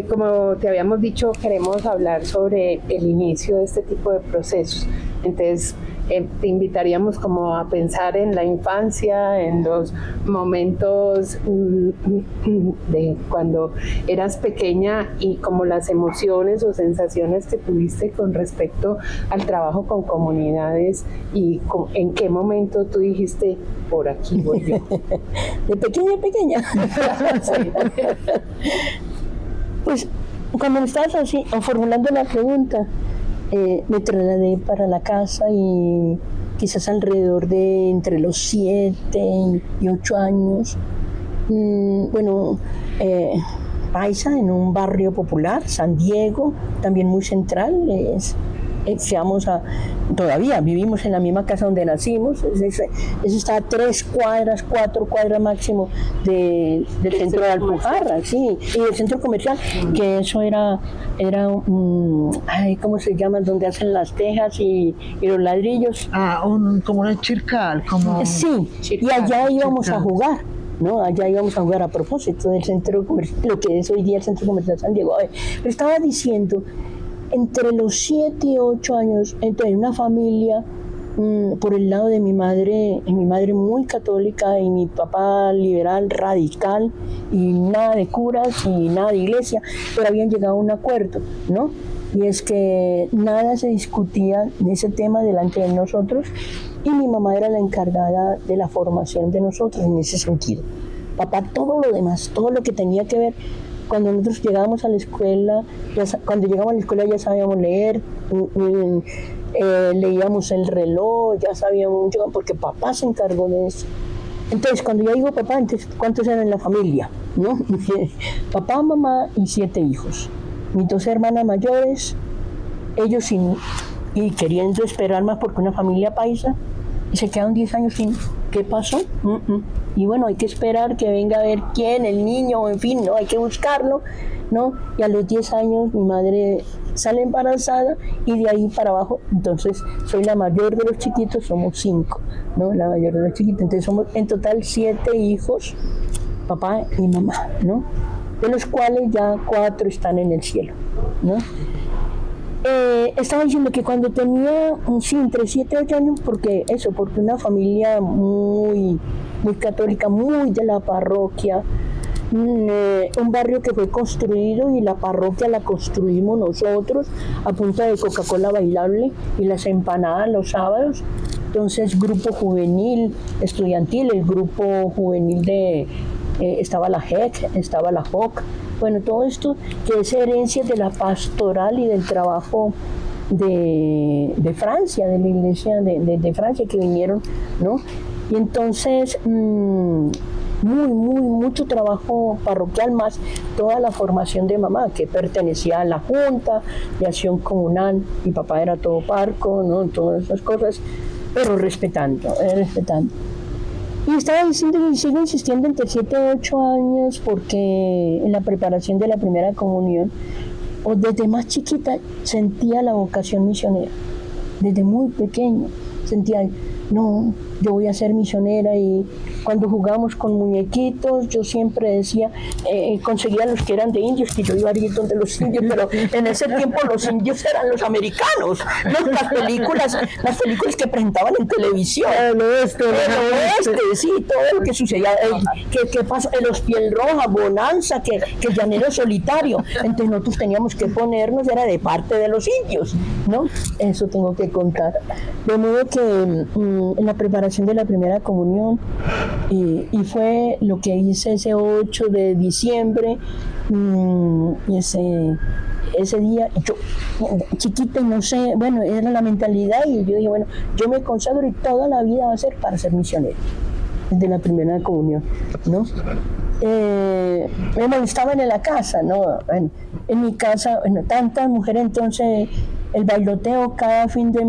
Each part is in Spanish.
como te habíamos dicho, queremos hablar sobre el inicio de este tipo de procesos. Entonces, te invitaríamos como a pensar en la infancia, en los momentos de cuando eras pequeña y como las emociones o sensaciones que tuviste con respecto al trabajo con comunidades y en qué momento tú dijiste, por aquí voy yo. De pequeña. Pues cuando me estabas así formulando la pregunta, me trasladé para la casa y quizás alrededor de entre los 7 y 8 años, paisa, en un barrio popular, San Diego, también muy central. Todavía vivimos en la misma casa donde nacimos. Eso está a 3 cuadras, 4 cuadras máximo del centro de Alpujarra, sí, y del centro comercial, que eso era ¿cómo se llama? Donde hacen las tejas y los ladrillos. Como una chircal, como... Sí, y allá íbamos a jugar. ¿No? Allá íbamos a jugar a propósito del centro comercial, lo que es hoy día el centro comercial San Diego. Pero estaba diciendo, entre los 7 y 8 años, entré en una familia por el lado de mi madre muy católica y mi papá liberal, radical, y nada de curas y nada de iglesia, pero habían llegado a un acuerdo, ¿no? Y es que nada se discutía en ese tema delante de nosotros, y mi mamá era la encargada de la formación de nosotros en ese sentido. Papá, todo lo demás, todo lo que tenía que ver. Cuando nosotros llegábamos a la escuela, ya sabíamos leer, leíamos el reloj, ya sabíamos mucho, porque papá se encargó de eso. Entonces, cuando yo digo papá, entonces, ¿cuántos eran en la familia? ¿No? Papá, mamá y 7 hijos. Mis 2 hermanas mayores, ellos y queriendo esperar más porque una familia paisa, y se quedaron 10 años sin. ¿Qué pasó? Y bueno, hay que esperar que venga a ver quién, el niño, en fin, ¿no? Hay que buscarlo, ¿no? Y a los 10 años mi madre sale embarazada y de ahí para abajo, entonces soy la mayor de los chiquitos, somos 5, ¿no? La mayor de los chiquitos, entonces somos en total 7 hijos, papá y mamá, ¿no? De los cuales ya 4 están en el cielo, ¿no? Estaba diciendo que cuando tenía, entre 7 y 8 años, porque una familia muy, muy católica, muy de la parroquia, un barrio que fue construido y la parroquia la construimos nosotros a punta de Coca-Cola bailable y las empanadas los sábados. Entonces, grupo juvenil, estudiantil, el grupo juvenil estaba la JEC, estaba la JOC. Bueno, todo esto que es herencia de la pastoral y del trabajo de Francia, de la iglesia de Francia que vinieron, ¿no? Y entonces, mucho trabajo parroquial, más toda la formación de mamá, que pertenecía a la Junta de Acción Comunal, mi papá era todo parco, ¿no? Todas esas cosas, pero respetando. Y estaba diciendo y sigo insistiendo entre 7 y 8 años porque en la preparación de la primera comunión, o desde más chiquita, sentía la vocación misionera. Desde muy pequeña sentía, no, yo voy a ser misionera. Y cuando jugábamos con muñequitos, yo siempre decía, conseguía los que eran de indios, que yo iba a ir donde los indios, pero en ese tiempo los indios eran los americanos, ¿no? Las películas que presentaban en televisión, el oeste, sí, todo lo que sucedía, que pasa, los Piel Roja, Bonanza, que Llanero Solitario. Entonces nosotros teníamos que ponernos, era de parte de los indios, ¿no? Eso tengo que contar. De modo que en la preparación de la primera comunión, y fue lo que hice ese 8 de diciembre, y ese día, yo chiquita y no sé, bueno, era la mentalidad, y yo dije, bueno, yo me consagro y toda la vida va a ser para ser misionero, desde la primera comunión, ¿no? Estaba en la casa, ¿no? En mi casa, tantas mujeres, entonces el bailoteo cada fin de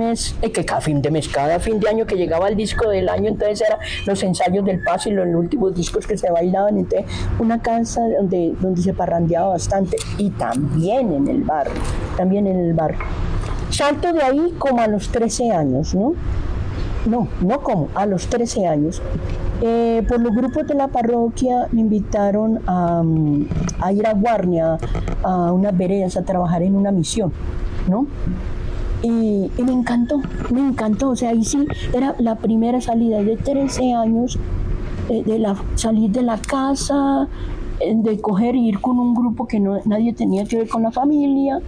año que llegaba el disco del año, entonces eran los ensayos del paso y los últimos discos que se bailaban. Entonces una casa donde se parrandeaba bastante, y también en el barrio. Salto de ahí como a los 13 años, ¿no? No como, a los 13 años. Por los grupos de la parroquia me invitaron a ir a Guarnia, a unas veredas, a trabajar en una misión, ¿no? Y me encantó, o sea, ahí sí era la primera salida de 13 años, salir de la casa, de coger y ir con un grupo que nadie tenía que ver con la familia,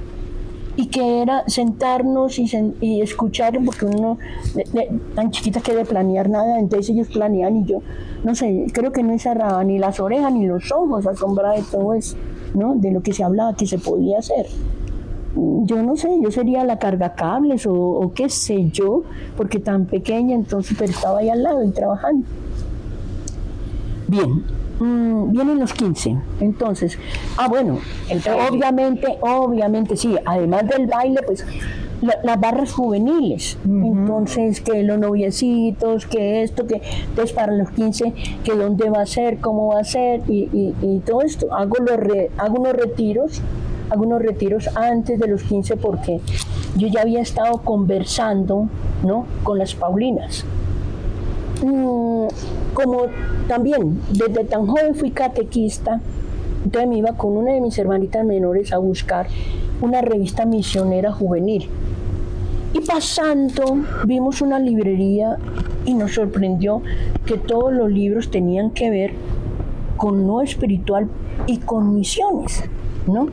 y que era sentarnos y escuchar, porque uno tan chiquita que de planear nada, entonces ellos planean y yo, no sé, creo que no cerraba ni las orejas ni los ojos, asombrada de todo eso, ¿no? De lo que se hablaba, que se podía hacer. Yo no sé, yo sería la cargacables o qué sé yo, porque tan pequeña, entonces, pero estaba ahí al lado y trabajando. Bien. Vienen los 15, entonces, bueno, obviamente sí, además del baile, pues las barras juveniles, entonces que los noviecitos, que esto, que entonces para los 15, que dónde va a ser, cómo va a ser y todo esto, hago unos retiros antes de los 15 porque yo ya había estado conversando, ¿no?, con las Paulinas. Como también desde tan joven fui catequista, entonces me iba con una de mis hermanitas menores a buscar una revista misionera juvenil. Y pasando vimos una librería y nos sorprendió que todos los libros tenían que ver con lo espiritual y con misiones, ¿no?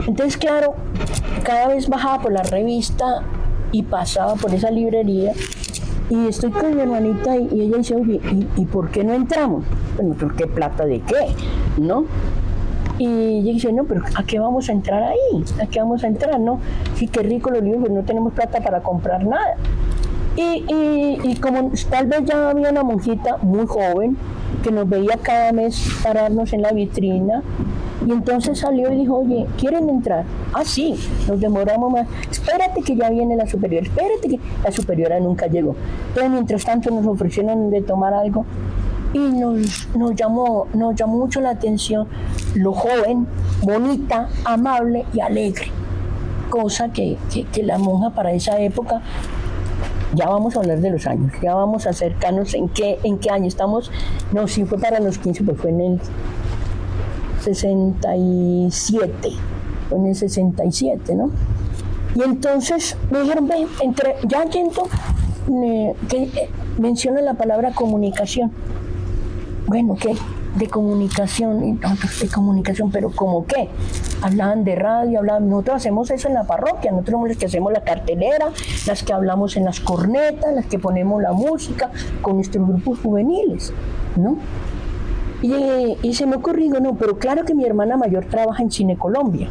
Entonces, claro, cada vez bajaba por la revista y pasaba por esa librería. Y estoy con mi hermanita y ella dice, oye, ¿y por qué no entramos? Bueno, ¿por qué plata de qué? ¿No? Y ella dice, no, pero ¿a qué vamos a entrar ahí? ¿A qué vamos a entrar? ¿No? Sí, qué rico los libros, pero no tenemos plata para comprar nada. Y como tal vez ya había una monjita muy joven que nos veía cada mes pararnos en la vitrina, y entonces salió y dijo, oye, ¿quieren entrar? Ah, sí, nos demoramos más. Espérate que ya viene la superiora, espérate que la superiora nunca llegó. Entonces, mientras tanto, nos ofrecieron de tomar algo y nos llamó mucho la atención lo joven, bonita, amable y alegre. Cosa que la monja para esa época, ya vamos a hablar de los años, ya vamos a acercarnos en qué año estamos. No, si fue para los 15, pues fue en el 67, en el 67, ¿no? Y entonces me dijeron, ven, ya yendo, menciona la palabra comunicación. Bueno, ¿qué? De comunicación, pero ¿cómo qué? Hablaban de radio, nosotros hacemos eso en la parroquia, nosotros somos los que hacemos la cartelera, las que hablamos en las cornetas, las que ponemos la música con nuestros grupos juveniles, ¿no? Y se me ocurrió, no, pero claro que mi hermana mayor trabaja en Cine Colombia.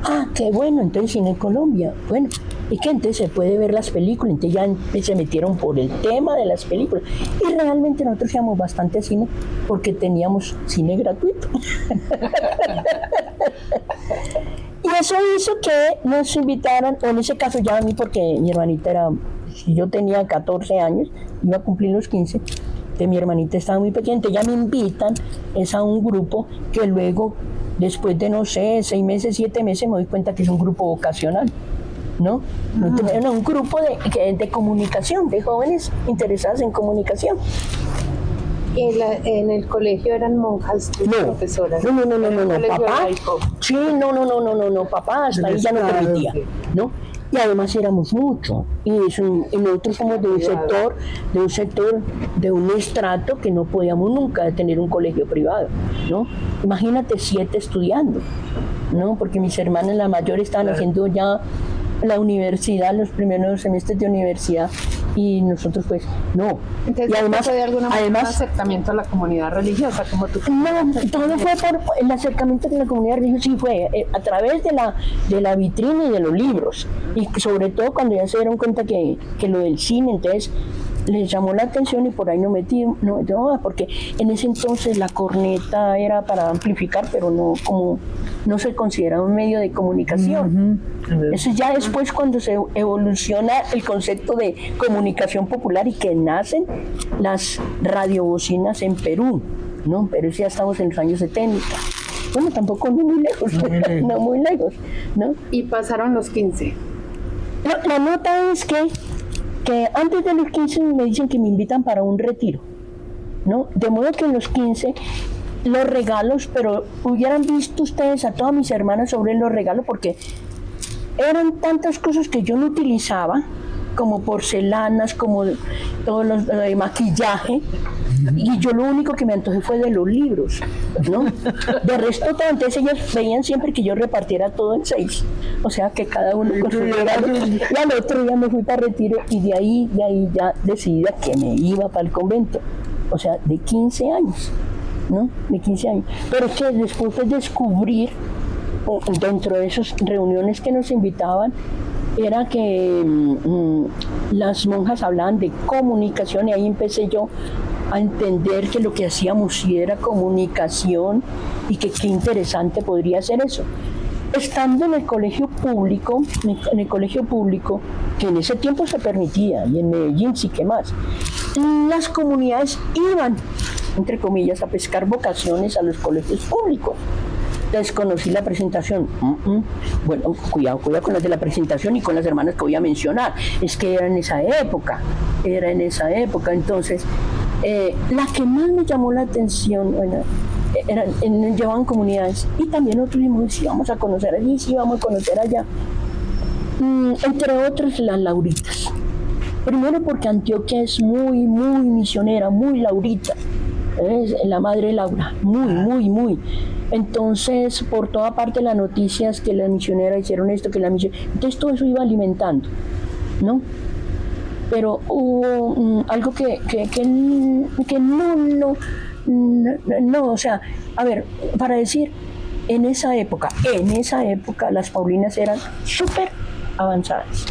Ah, qué bueno, entonces Cine Colombia. Bueno, y que entonces se puede ver las películas, entonces ya se metieron por el tema de las películas. Y realmente nosotros íbamos bastante a cine porque teníamos cine gratuito. Y eso hizo que nos invitaran, o en ese caso ya a mí, porque mi hermanita yo tenía 14 años, iba a cumplir los 15, que mi hermanita estaba muy pequeña, ya me invitan, es a un grupo que luego, después de, no sé, 6 meses, 7 meses, me doy cuenta que es un grupo vocacional, ¿no? Un grupo de comunicación, de jóvenes interesados en comunicación. ¿En el colegio eran monjas, profesoras? No, papá. Sí, no, papá, hasta ahí ya no permitía, ¿no? Y además éramos muchos, y nosotros somos de un estrato que no podíamos nunca tener un colegio privado, ¿no? Imagínate 7 estudiando, ¿no? Porque mis hermanas, la mayor, estaban haciendo ya la universidad, los primeros semestres de universidad, y nosotros pues no. Entonces, y además, ¿fue de alguna manera un acercamiento a la comunidad religiosa? Como tú? No, todo fue por el acercamiento de la comunidad religiosa, sí fue a través de la vitrina y de los libros, y sobre todo cuando ya se dieron cuenta que lo del cine, entonces les llamó la atención y por ahí nos metimos, porque en ese entonces la corneta era para amplificar, pero no se consideraba un medio de comunicación. Eso ya después, cuando se evoluciona el concepto de comunicación popular y que nacen las radiobocinas en Perú, ¿no? Pero ya estamos en los años 70. Bueno, tampoco no muy lejos, no muy lejos, ¿no? Y pasaron los 15. La nota es que que antes de los 15 me dicen que me invitan para un retiro, ¿no? De modo que en los 15 los regalos, pero hubieran visto ustedes a todas mis hermanas sobre los regalos, porque eran tantas cosas que yo no utilizaba, como porcelanas, como todo lo de maquillaje, y yo lo único que me antojé fue de los libros, ¿no? De resto, entonces ellas veían siempre que yo repartiera todo en 6, o sea que cada uno con su regalo, y al otro día me fui para retiro, y de ahí ya decidida que me iba para el convento, o sea, de 15 años, ¿no? De 15 años, pero es que después de descubrir, dentro de esas reuniones que nos invitaban, era que las monjas hablaban de comunicación, y ahí empecé yo a entender que lo que hacíamos sí era comunicación, y que qué interesante podría ser eso. Estando en el colegio público, que en ese tiempo se permitía, y en Medellín sí que más, las comunidades iban, entre comillas, a pescar vocaciones a los colegios públicos. Desconocí la presentación. Bueno, cuidado con las de la presentación y con las hermanas que voy a mencionar. Es que era en esa época. Entonces, la que más me llamó la atención, bueno, llevaban comunidades, y también nosotros dijimos, sí, vamos a conocer allí, sí, vamos a conocer allá. Entre otras, las lauritas. Primero porque Antioquia es muy, muy misionera, muy laurita. Es la madre Laura, muy. Entonces, por toda parte las noticias que las misioneras hicieron esto, que la misión... Entonces todo eso iba alimentando, ¿no? Pero hubo algo que no, o sea, a ver, para decir, en esa época las Paulinas eran súper avanzadas.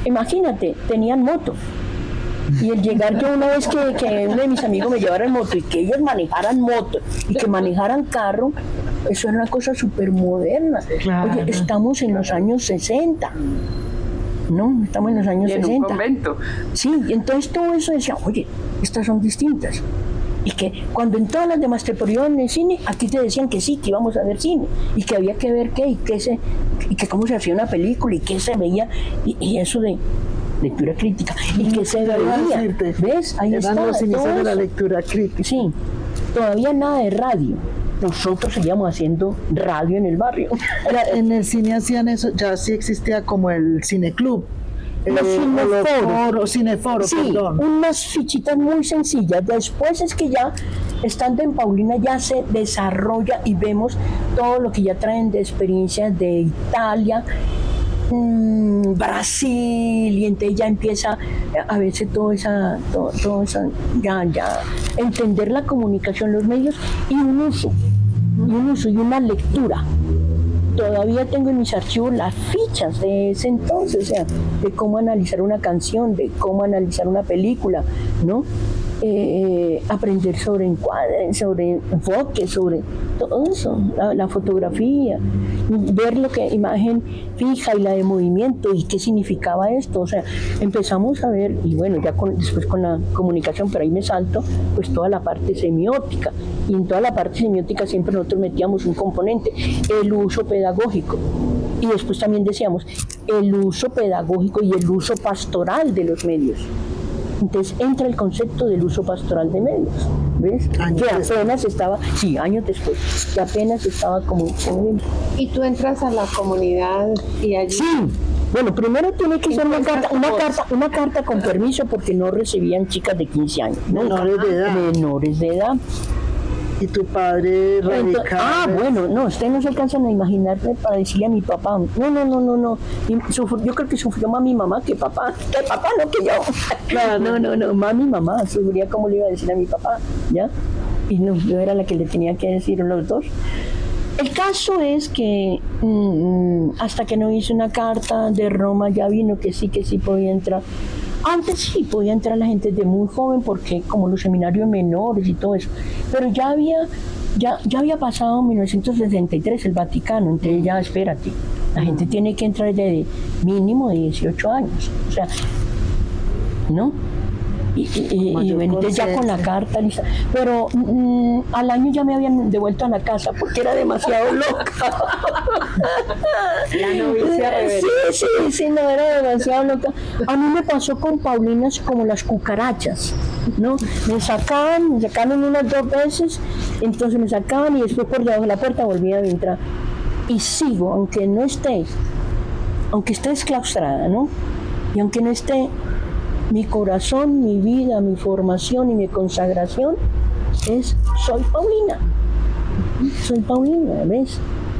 Imagínate, tenían moto. Y el llegar yo una vez que uno de mis amigos me llevara en moto, y que ellos manejaran moto y que manejaran carro, eso era una cosa súper moderna. Claro. Oye, estamos en los años 60, ¿no? Estamos en los años 60. En un convento. Sí, y entonces todo eso decía, oye, estas son distintas. Y que cuando en todas las demás te prohibían el cine, aquí te decían que sí, que íbamos a ver cine, y que había que ver qué, y que cómo se hacía una película, y qué se veía, y eso de lectura crítica, y que se veía, ¿ves? Ahí está, los inicios de la eso. lectura crítica. Sí, todavía nada de radio. Nosotros seguíamos haciendo radio en el barrio. En el cine hacían eso, ya sí existía como el cineclub. Cineforo, Sí, perdón. unas fichitas muy sencillas. Después es que ya, estando en Paulina, ya se desarrolla y vemos todo lo que ya traen de experiencias de Italia, Brasil, y entonces ya empieza a verse todo esa, ya, entender la comunicación, los medios, y un uso y una lectura. Todavía tengo en mis archivos las fichas de ese entonces, o sea, de cómo analizar una canción, de cómo analizar una película, ¿no? Aprender sobre encuadre, sobre enfoque, sobre todo eso, la fotografía, ver lo que imagen fija y la de movimiento, y qué significaba esto. O sea, empezamos a ver, y bueno, ya después con la comunicación, pero ahí me salto, pues toda la parte semiótica, y en toda la parte semiótica siempre nosotros metíamos un componente, el uso pedagógico, y después también decíamos el uso pedagógico y el uso pastoral de los medios. Entonces entra el concepto del uso pastoral de medios, ¿ves? Que apenas estaba, sí, años después, que apenas estaba como... Y tú entras a la comunidad y allí... Sí, bueno, primero tiene que ser una carta con permiso, porque no recibían chicas de 15 años. Menores de edad. Menores de edad. Y tu padre radical. Bueno, no, ustedes no se alcanzan a imaginarme para decirle a mi papá, no. Yo creo que sufrió más mi mamá que papá. Que papá, no que yo. Claro. No, mamá sufría como le iba a decir a mi papá, ¿ya? Y no, yo era la que le tenía que decir a los dos. El caso es que hasta que no hice una carta de Roma, ya vino que sí podía entrar. Antes sí podía entrar la gente de muy joven, porque como los seminarios menores y todo eso, pero ya había pasado en 1963 el Vaticano, entonces ya espérate, la gente tiene que entrar de mínimo de 18 años, o sea, ¿no? Y bueno, entonces ya con la carta lista. Pero al año ya me habían devuelto a la casa porque era demasiado loca. La novicia rebelde. Sí, no, era demasiado loca. A mí me pasó con Paulinas como las cucarachas, ¿no? Me sacaban unas 2 veces, entonces me sacaban y después por debajo de la puerta volvía a entrar. Y sigo, aunque esté exclaustrada, ¿no? Y aunque no esté, mi corazón, mi vida, mi formación y mi consagración soy Paulina. Soy Paulina, ¿ves?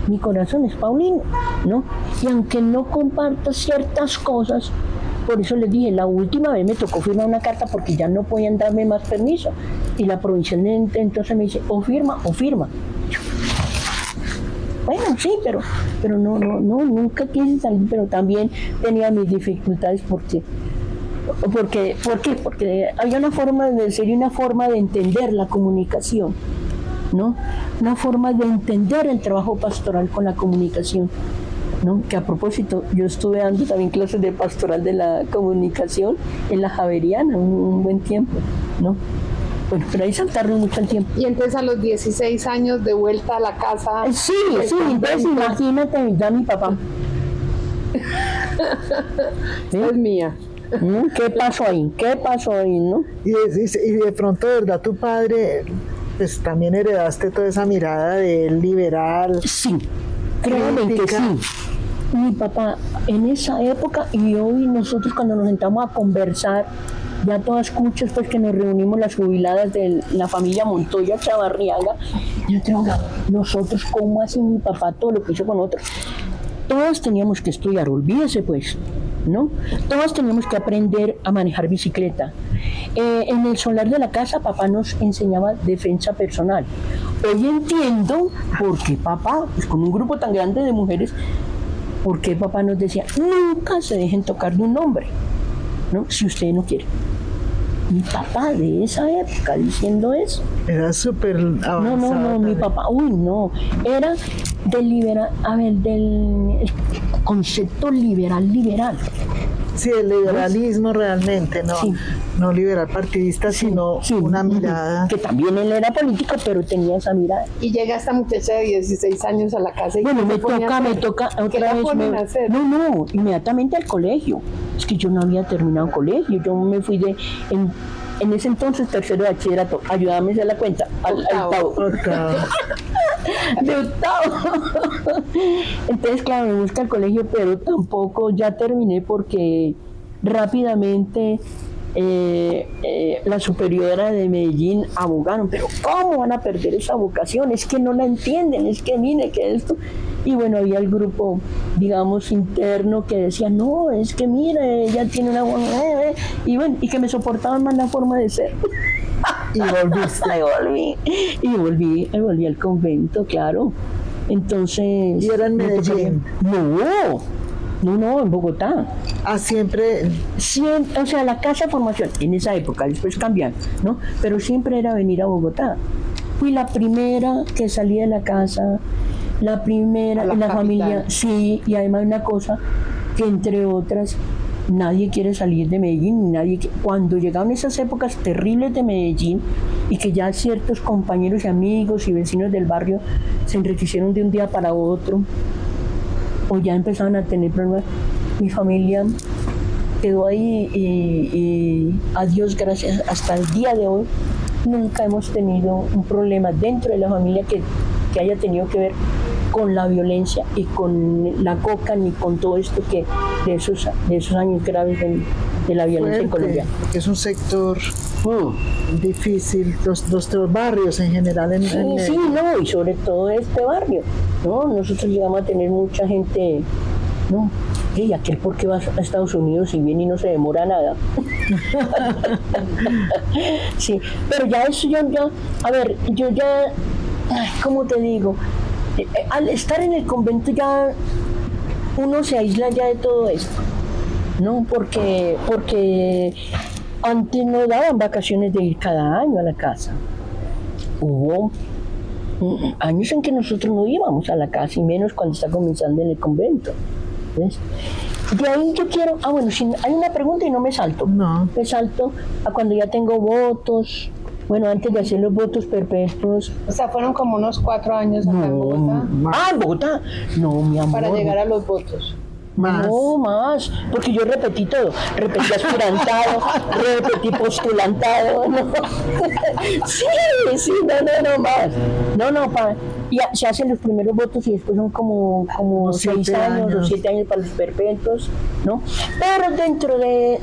Mi corazón es Paulina, ¿no? Y aunque no comparta ciertas cosas, por eso les dije, la última vez me tocó firmar una carta porque ya no podían darme más permiso. Y la provincial entonces me dice, o firma o firma. Bueno, sí, pero no, nunca quise salir, pero también tenía mis dificultades ¿por qué? Porque había una forma de ser y una forma de entender la comunicación, ¿no? Una forma de entender el trabajo pastoral con la comunicación, ¿no? Que a propósito, yo estuve dando también clases de pastoral de la comunicación en la Javeriana un buen tiempo, ¿no? Bueno, pero ahí saltaron mucho el tiempo. Y entonces a los 16 años de vuelta a la casa. Sí, entonces imagínate, ya mi papá. Es mía. ¿Qué pasó ahí, no? Y de pronto, ¿verdad? Tu padre, pues también heredaste toda esa mirada de él liberal. Sí, créeme que sí. Mi papá en esa época y hoy nosotros cuando nos sentamos a conversar, ya todas escuchas pues que nos reunimos las jubiladas de la familia Montoya Chavarriaga, nosotros cómo hace mi papá todo lo que hizo con otros. Todos teníamos que estudiar, olvídese pues, ¿no? Todos teníamos que aprender a manejar bicicleta. En el solar de la casa papá nos enseñaba defensa personal. Hoy entiendo por qué papá, pues con un grupo tan grande de mujeres, por qué papá nos decía, nunca se dejen tocar de un hombre, ¿no? Si usted no quiere. Mi papá de esa época diciendo eso. Era súper avanzado. No, mi papá, era del concepto liberal. Sí, el liberalismo realmente, no, sí. No liberal partidista, sino una mirada. Que también él era político, pero tenía esa mirada. Y llega esta muchacha de 16 años a la casa y bueno, me toca otra vez. No, inmediatamente al colegio. Es que yo no había terminado colegio, yo me fui en ese entonces tercero de bachillerato, ayúdame a hacer la cuenta, octavo. De octavo. Entonces, claro, me busca el colegio, pero tampoco ya terminé porque rápidamente la superiora de Medellín abogaron, pero ¿cómo van a perder esa vocación? Es que no la entienden, es que mire que esto. Y bueno, había el grupo, digamos, interno que decía, no, es que mire, ella tiene una buena... Y bueno, y que me soportaban más la forma de ser. Y volví al convento, claro. Entonces... ¿Y era en Medellín? No, en Bogotá. Siempre, o sea, la casa de formación, en esa época, después cambiaron, ¿no? Pero siempre era venir a Bogotá. Fui la primera que salí de la casa, la primera en la familia, sí, y además una cosa que entre otras, nadie quiere salir de Medellín, cuando llegaron esas épocas terribles de Medellín y que ya ciertos compañeros y amigos y vecinos del barrio se enriquecieron de un día para otro, o ya empezaban a tener problemas, mi familia quedó ahí y a Dios gracias, hasta el día de hoy nunca hemos tenido un problema dentro de la familia que haya tenido que ver con la violencia y con la coca ni con todo esto que de esos años graves de la violencia en Colombia. Porque es un sector difícil, los barrios en general. Y sobre todo este barrio, ¿no? Nosotros llegamos a tener mucha gente, ¿no? ¿Y aquel por qué va a Estados Unidos y viene y no se demora nada? Sí, pero ya eso ¿cómo te digo? Al estar en el convento ya uno se aísla ya de todo esto, ¿no? Porque antes no daban vacaciones de ir cada año a la casa. Hubo años en que nosotros no íbamos a la casa, y menos cuando está comenzando en el convento, ¿Ves? De ahí yo quiero, bueno, si hay una pregunta y no me salto. No. Me salto a cuando ya tengo votos. Bueno, antes de hacer los votos perpetuos. O sea, fueron como unos 4 años acá en Bogotá En Bogotá. No, mi amor. para llegar a los votos. Más. No, más, porque yo repetí todo, repetí aspirantado, repetí postulantado, no. Sí, no, más. Ya se hacen los primeros votos y después son como 6 años o 7 años para los perpetuos, ¿no? Pero dentro de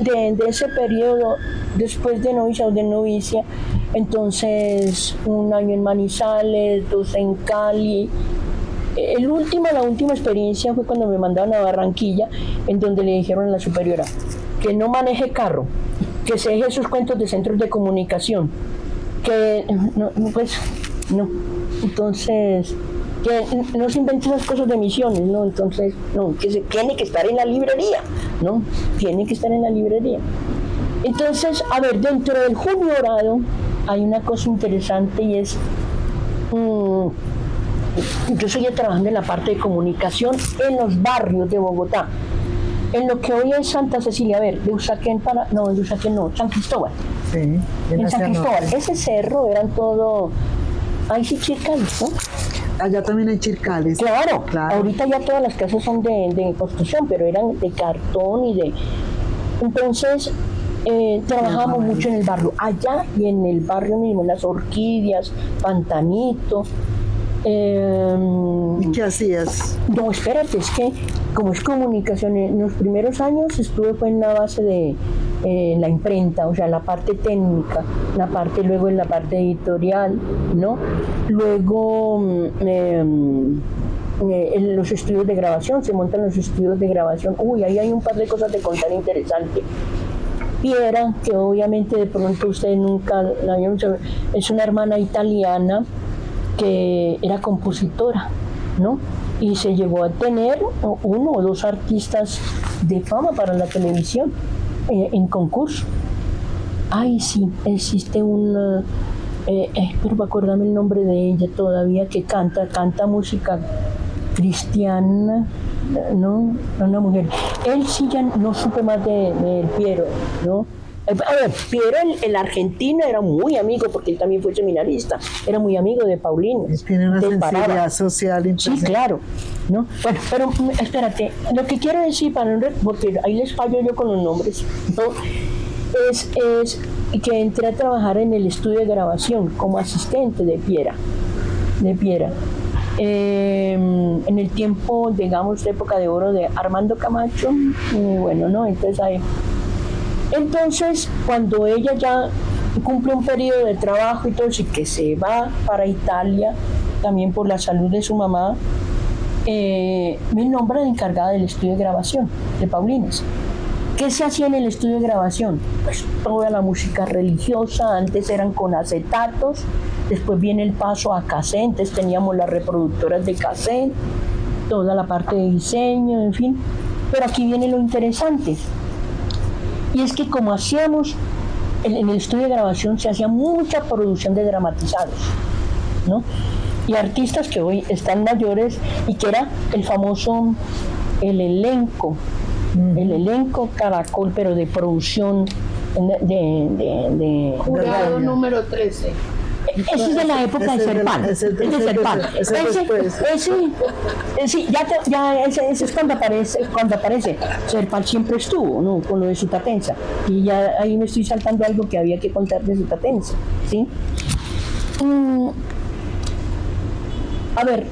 ese periodo, después de novicia o de novicia, entonces 1 año en Manizales, 2 en Cali. La última experiencia fue cuando me mandaron a Barranquilla, en donde le dijeron a la superiora que no maneje carro, que se deje sus cuentos de centros de comunicación, que no, entonces que no se invente esas cosas de misiones, no, entonces no, que tiene que estar en la librería, no, tiene que estar en la librería. Entonces, a ver, dentro del Julio Dorado hay una cosa interesante y es yo seguí trabajando en la parte de comunicación en los barrios de Bogotá, en lo que hoy es Santa Cecilia, de Usaquén San Cristóbal. Sí, en San Cristóbal, ese cerro eran todo, ahí sí chircales, ¿no? Allá también hay chircales. Claro, ahorita ya todas las casas son de construcción, pero eran de cartón entonces trabajábamos mucho en el barrio, allá y en el barrio mismo, en Las Orquídeas, Pantanito. ¿Y qué hacías? No, espérate, es que como es comunicación, en los primeros años estuve en la base de la imprenta, o sea, la parte técnica, luego en la parte editorial, ¿no? Luego en los estudios de grabación, se montan los estudios de grabación. Ahí hay un par de cosas de contar interesante. Piera, que obviamente de pronto ustedes nunca la vieron, es una hermana italiana que era compositora, ¿no? Y se llegó a tener 1 o 2 artistas de fama para la televisión en concurso. Ay, sí, existe una, pero me acordarme el nombre de ella todavía, que canta música cristiana, ¿no? Una mujer. Él sí ya no supe más de Piero, ¿no? A ver, Piero, el argentino, era muy amigo, porque él también fue seminarista, era muy amigo de Paulino. Tiene una sensibilidad social Sí, impresionante. claro, ¿no? Bueno, pero espérate, lo que quiero decir, porque ahí les fallo yo con los nombres, ¿no? Es que entré a trabajar en el estudio de grabación como asistente de Piera. En el tiempo, digamos, la época de oro de Armando Camacho, bueno, ¿no? Entonces, cuando ella ya cumple un periodo de trabajo y todo eso, y que se va para Italia, también por la salud de su mamá, me nombra de encargada del estudio de grabación de Paulines. ¿Qué se hacía en el estudio de grabación? Pues toda la música religiosa, antes eran con acetatos, después viene el paso a cassette, entonces teníamos las reproductoras de cassette, toda la parte de diseño, en fin. Pero aquí viene lo interesante. Y es que como hacíamos, en el estudio de grabación se hacía mucha producción de dramatizados, ¿no? Y artistas que hoy están mayores y que era el famoso, el elenco Caracol, pero de producción de Jurado número 13. Ese es de la época de Serpal. Ese es cuando aparece. Serpal siempre estuvo, ¿no? Con lo de Sutatensa. Y ya ahí me estoy saltando algo que había que contar de Sutatensa, ¿sí? A ver,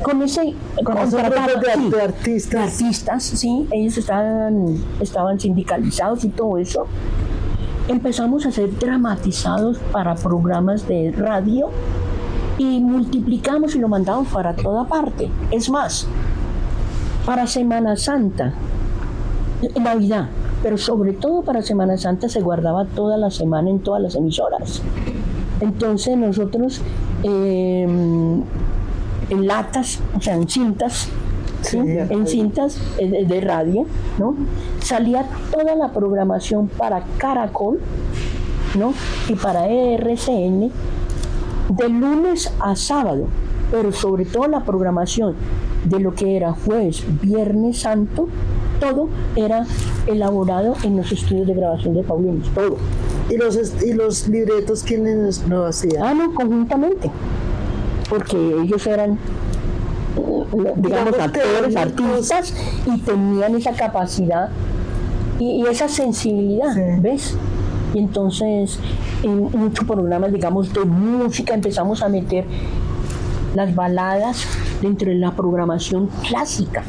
con ese grupo de artistas, sí, ellos estaban sindicalizados y todo eso. Empezamos a hacer dramatizados para programas de radio y multiplicamos y lo mandamos para toda parte. Es más, para Semana Santa, Navidad, pero sobre todo para Semana Santa se guardaba toda la semana en todas las emisoras. Entonces nosotros en latas, o sea, en cintas, ¿sí? En cintas de radio, ¿no? Salía toda la programación para Caracol, ¿no? Y para RCN de lunes a sábado, pero sobre todo la programación de lo que era jueves, viernes santo, todo era elaborado en los estudios de grabación de Paulinos, todo. ¿Y los libretos quiénes lo hacían? Ah, no, conjuntamente, porque ellos eran, digamos, actores, artistas, y tenían esa capacidad y esa sensibilidad, Sí. ¿ves? Y entonces, en muchos programas, digamos, de música, empezamos a meter las baladas dentro de la programación clásica,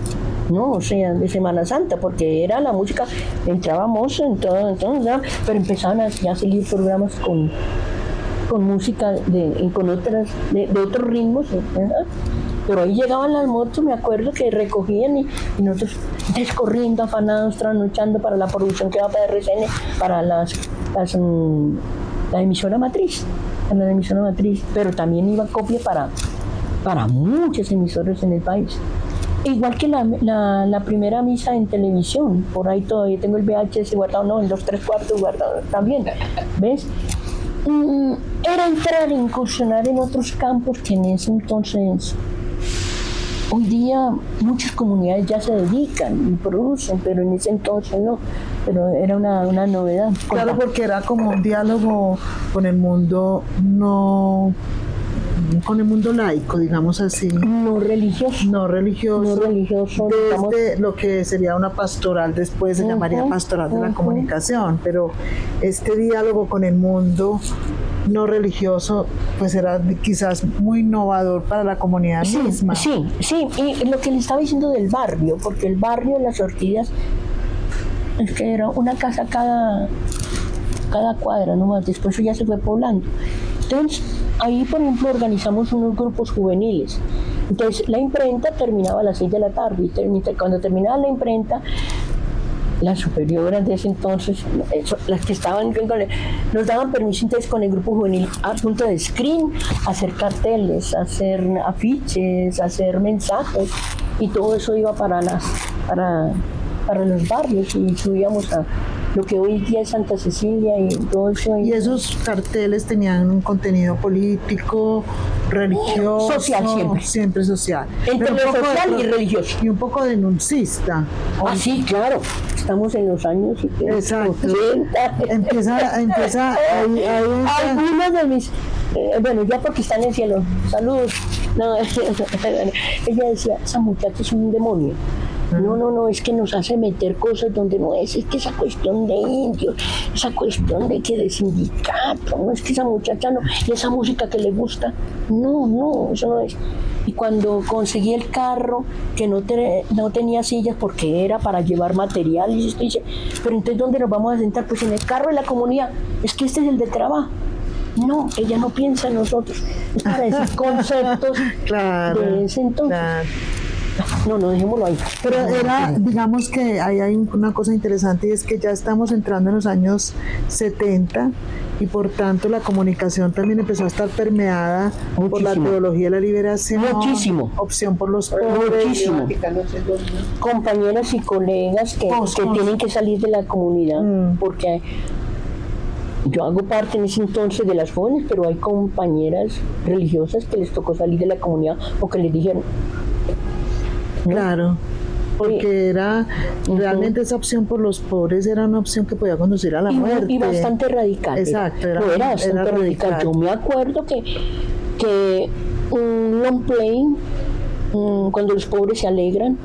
¿no? O sea, de Semana Santa, porque era la música, entrábamos en todo, entonces, pero empezaban a salir programas con música con otros ritmos, ¿verdad? Pero ahí llegaban las motos, me acuerdo que recogían y nosotros descorriendo, afanados, trasnochando para la producción que va para RCN, para la emisora matriz, pero también iba copia para muchas emisoras en el país. Igual que la primera misa en televisión, por ahí todavía tengo el VHS guardado, no, en los 3/4 guardado también, ¿ves? Era entrar, incursionar en otros campos que en ese entonces, hoy día muchas comunidades ya se dedican y producen, pero en ese entonces no, pero era una novedad. Claro, porque era como un diálogo con el mundo con el mundo laico, digamos así. No religioso. No religioso. No religioso. Desde lo que sería una pastoral, después se llamaría pastoral de la comunicación, pero este diálogo con el mundo no religioso, pues era quizás muy innovador para la comunidad misma. Sí, y lo que le estaba diciendo del barrio, porque el barrio de Las Orquídeas es que era una casa cada cuadra nomás, después ya se fue poblando. Entonces, ahí, por ejemplo, organizamos unos grupos juveniles. Entonces, la imprenta terminaba a las 6 de la tarde, y cuando terminaba la imprenta, las superioras de ese entonces, las que estaban, nos daban permiso entonces con el grupo juvenil a punto de screen, hacer carteles, hacer afiches, hacer mensajes, y todo eso iba para los barrios, y subíamos a lo que hoy día es Santa Cecilia y todo eso. Y esos carteles tenían un contenido político, religioso, social, siempre social. Entre lo social y religioso. Y un poco denuncista. Ah, sí, claro. Estamos en los años Exacto. 80. Empieza ahí Algunas de mis, bueno, ya porque están en el cielo, saludos. No, ella decía, esa muchacha es un demonio. No, es que nos hace meter cosas donde no es que esa cuestión de indios, esa cuestión de que de sindicato, no es que esa muchacha no, y esa música que le gusta, no, eso no es. Y cuando conseguí el carro, que no tenía sillas porque era para llevar material, y dice, pero entonces ¿dónde nos vamos a sentar? Pues en el carro de la comunidad, es que este es el de trabajo. No, ella no piensa en nosotros, es para decir conceptos de ese entonces. Claro. No, dejémoslo ahí. Pero digamos que ahí hay una cosa interesante, y es que ya estamos entrando en los años 70 y por tanto la comunicación también empezó a estar permeada por la teología de la liberación. Muchísimo. Opción por los pobres. Muchísimo. Compañeras y colegas que tienen que salir de la comunidad, porque yo hago parte en ese entonces de las jóvenes, pero hay compañeras religiosas que les tocó salir de la comunidad o que les dijeron, ¿no? Claro, porque era realmente esa opción por los pobres era una opción que podía conducir a la muerte. Y bastante radical. Exacto, era bastante radical. Yo me acuerdo que un long play, cuando los pobres se alegran,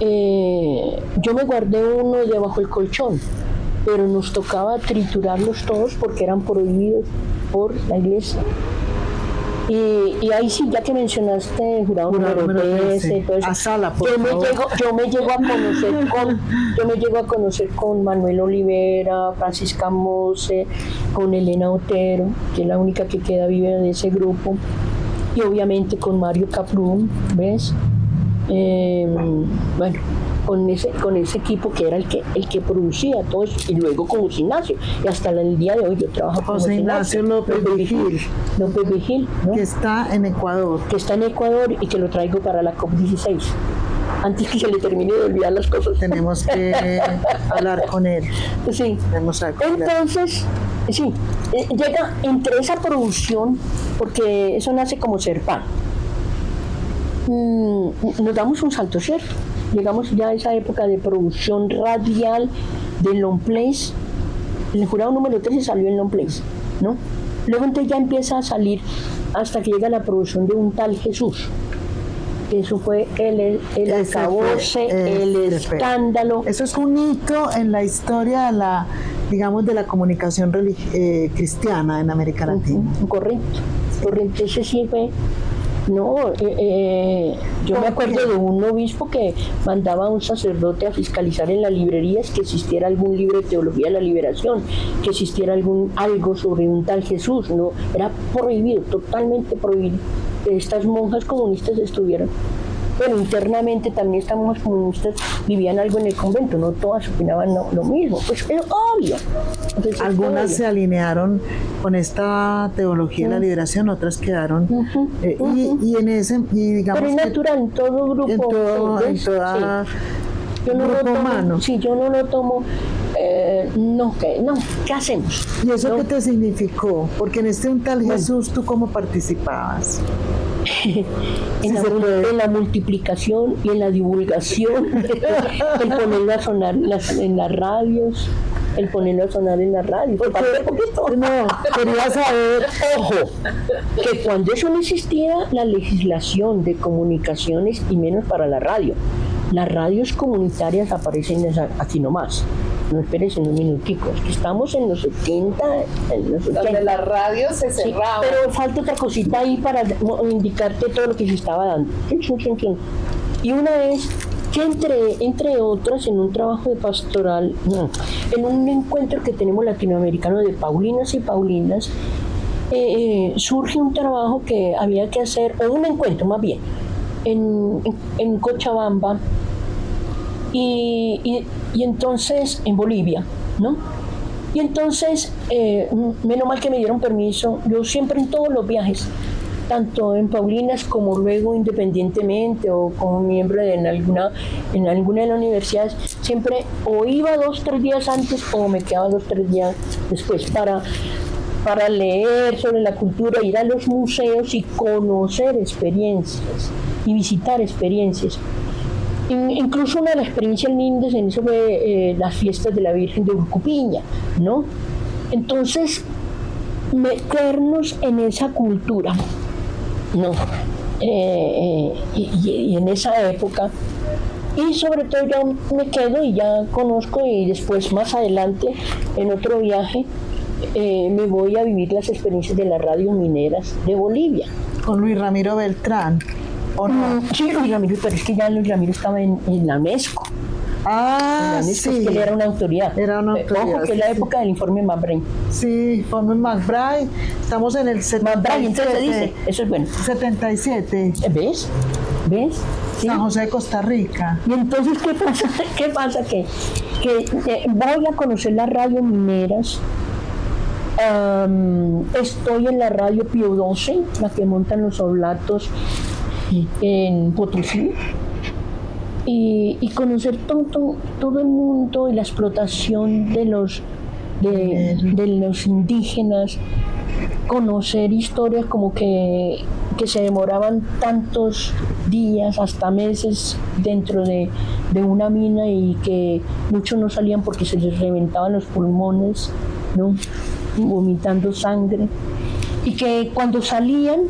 yo me guardé uno debajo del colchón, pero nos tocaba triturarlos todos porque eran prohibidos por la iglesia. Y ahí sí, ya que mencionaste el jurado número 13, todo eso, a Sala, yo me llego a conocer con Manuel Olivera, Francisca Mose, con Elena Otero, que es la única que queda viva de ese grupo, y obviamente con Mario Caprún, ¿ves? Bueno, con ese equipo que era el que producía todo eso, y luego con José Ignacio, y hasta el día de hoy yo trabajo con José Ignacio López Vigil, ¿no? que está en Ecuador. Y que lo traigo para la COP16. Antes que se le termine de olvidar las cosas. Tenemos que hablar con él. Sí. Entonces, sí, llega entre esa producción, porque eso nace como Serpan. nos damos un salto, ¿cierto? Llegamos ya a esa época de producción radial de long plays. El jurado número 13 salió en long plays, ¿no? Luego entonces ya empieza a salir hasta que llega la producción de un tal Jesús. Eso fue el acabose, el escándalo. Eso es un hito en la historia de la, digamos, de la comunicación cristiana en América Latina. Correcto. Ese sí fue. No, yo me acuerdo de un obispo que mandaba a un sacerdote a fiscalizar en las librerías que existiera algún libro de teología de la liberación, que existiera algo sobre un tal Jesús. No, era prohibido, totalmente prohibido. Estas monjas comunistas estuvieron, pero internamente también estas monjas comunistas vivían algo en el convento, no todas opinaban lo mismo, pues es obvio. Entonces, algunas se alinearon con esta teología de la liberación, otras quedaron y en ese, y digamos, pero es natural en todo grupo, en toda yo no grupo lo tomo, humano. Sí, yo no lo tomo. ¿Qué hacemos? ¿Y eso no. qué te significó? Porque en este un tal Jesús, ¿tú cómo participabas? En la multiplicación y en la divulgación, el ponerlo a sonar en las radios, No, quería saber, ojo, que cuando eso no existía la legislación de comunicaciones y menos para la radio. Las radios comunitarias aparecen aquí nomás. No esperes en un minutico, es que estamos en los 70, Donde las radios se cerraban. Sí, pero falta otra cosita ahí para indicarte todo lo que se estaba dando. Y una vez que entre otras, en un trabajo de pastoral, en un encuentro que tenemos latinoamericano de Paulinas y Paulinas, surge un trabajo que había que hacer, o un encuentro más bien, en Cochabamba, y entonces en Bolivia, ¿no? Y entonces, menos mal que me dieron permiso, yo siempre en todos los viajes, tanto en Paulinas como luego independientemente o como miembro en alguna de las universidades, siempre o iba 2-3 días antes o me quedaba 2-3 días después para leer sobre la cultura, ir a los museos y conocer experiencias y visitar experiencias. Incluso una de las experiencias lindas en eso fue las fiestas de la Virgen de Urcupiña, ¿no? Entonces, meternos en esa cultura, ¿no? Y en esa época, y sobre todo yo me quedo y ya conozco, y después más adelante en otro viaje me voy a vivir las experiencias de las radios mineras de Bolivia. Con Luis Ramiro Beltrán. ¿O no? Sí, Luis Ramiro, pero es que ya Luis Ramiro estaba en la UNESCO. Ah, sí. Sí. Es que él era una autoridad. Era una autoridad. Ojo, que es la época del informe McBride. Sí, informe McBride. Estamos en el 77. McBride, entonces se dice, eso es bueno. 77. ¿Ves? Sí. San José de Costa Rica. Y entonces, ¿qué pasa? Que voy a conocer las radios mineras. Estoy en la radio Pío 12, la que montan los oblatos en Potosí, y conocer todo el mundo y la explotación de los indígenas, conocer historias como que se demoraban tantos días, hasta meses dentro de una mina, y que muchos no salían porque se les reventaban los pulmones, ¿no? Vomitando sangre, y que cuando salían,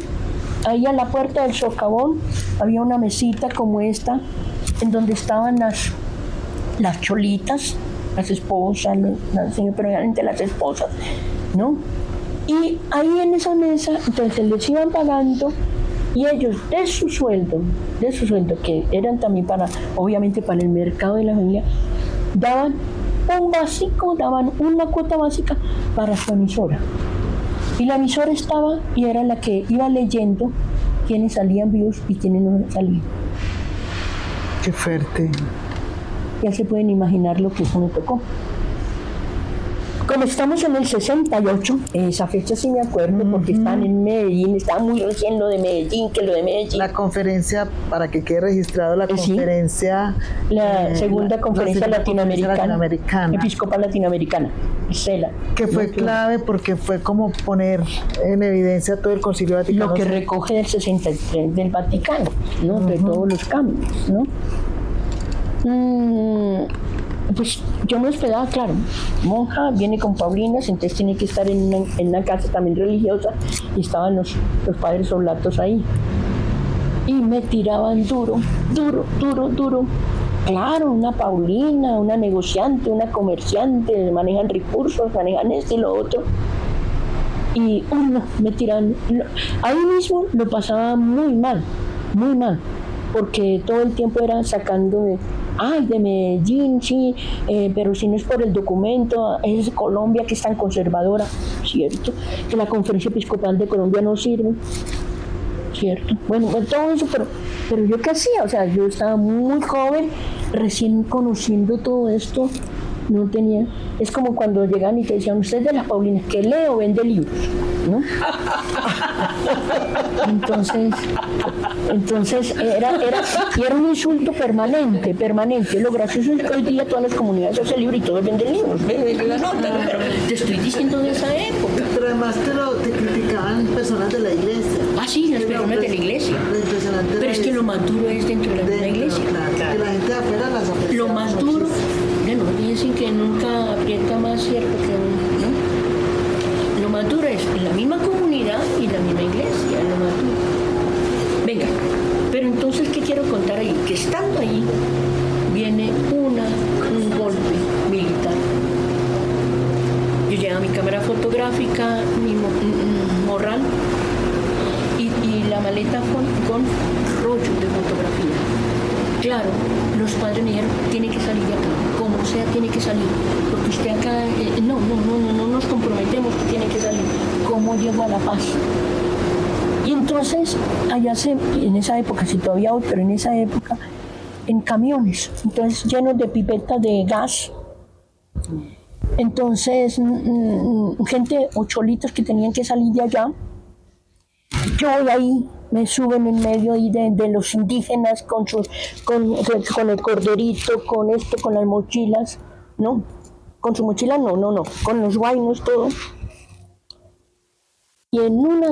ahí a la puerta del socavón había una mesita como esta, en donde estaban las cholitas, las esposas, pero realmente las esposas, ¿no? Y ahí en esa mesa, entonces les iban pagando, y ellos de su sueldo, que eran también obviamente para el mercado de la familia, daban una cuota básica para su emisora. Y la emisora estaba y era la que iba leyendo quiénes salían vivos y quiénes no salían. Qué fuerte. Ya se pueden imaginar lo que eso me tocó. Como estamos en el 68, esa fecha sí me acuerdo porque están en Medellín, estaba muy recién lo de Medellín, que lo de Medellín. La conferencia, para que quede registrado la conferencia... La segunda conferencia latinoamericana, episcopal latinoamericana, CELA. Que fue clave porque fue como poner en evidencia todo el Concilio Vaticano. Lo que recoge del 63 del Vaticano, ¿no? De todos los cambios, ¿no? Pues yo me hospedaba, claro, monja, viene con Paulinas, entonces tiene que estar en una casa también religiosa, y estaban los padres oblatos ahí. Y me tiraban duro. Claro, una Paulina, una negociante, una comerciante, manejan recursos, manejan esto y lo otro. Y me tiraban. Ahí mismo lo pasaba muy mal, porque todo el tiempo era sacando de Medellín, sí, pero si no es por el documento, es Colombia que es tan conservadora, ¿cierto? Que la Conferencia Episcopal de Colombia no sirve, ¿cierto? Bueno, todo eso, pero yo qué hacía, o sea, yo estaba muy joven, recién conociendo todo esto, no tenía, es como cuando llegan y te decían, usted es de las Paulinas, que lee o vende libros, ¿no? Entonces era un insulto permanente. Lo gracioso es que hoy día todas las comunidades hacen libros y todos venden libros, la nota, ¿no? Pero te estoy diciendo de esa época. Pero además te criticaban personas de la iglesia. Ah, sí, las personas de la iglesia. Pero es que lo más duro es dentro de la misma iglesia. Claro. Que la gente de afuera las aprecia. Lo más duro, bueno, dicen que nunca aprieta más, ¿cierto? Que ¿no? Lo más duro es la misma comunidad y la misma iglesia, lo más duro. Venga, pero entonces, ¿qué quiero contar ahí? Que estando ahí, viene un golpe militar. Yo llevo mi cámara fotográfica, mi morral y la maleta con rollos de fotografía. Claro, los padres me dijeron, tiene que salir de acá, como sea tiene que salir, porque usted acá, no nos comprometemos que tiene que salir. ¿Cómo llego a La Paz? Y entonces, en esa época, si todavía hoy, pero en esa época, en camiones, entonces llenos de pipetas de gas. Entonces, gente o cholitos que tenían que salir de allá. Yo voy ahí, me suben en medio ahí de los indígenas con el corderito, con esto, con las mochilas, ¿no? Con su mochila no, con los guainos, todo. Y en una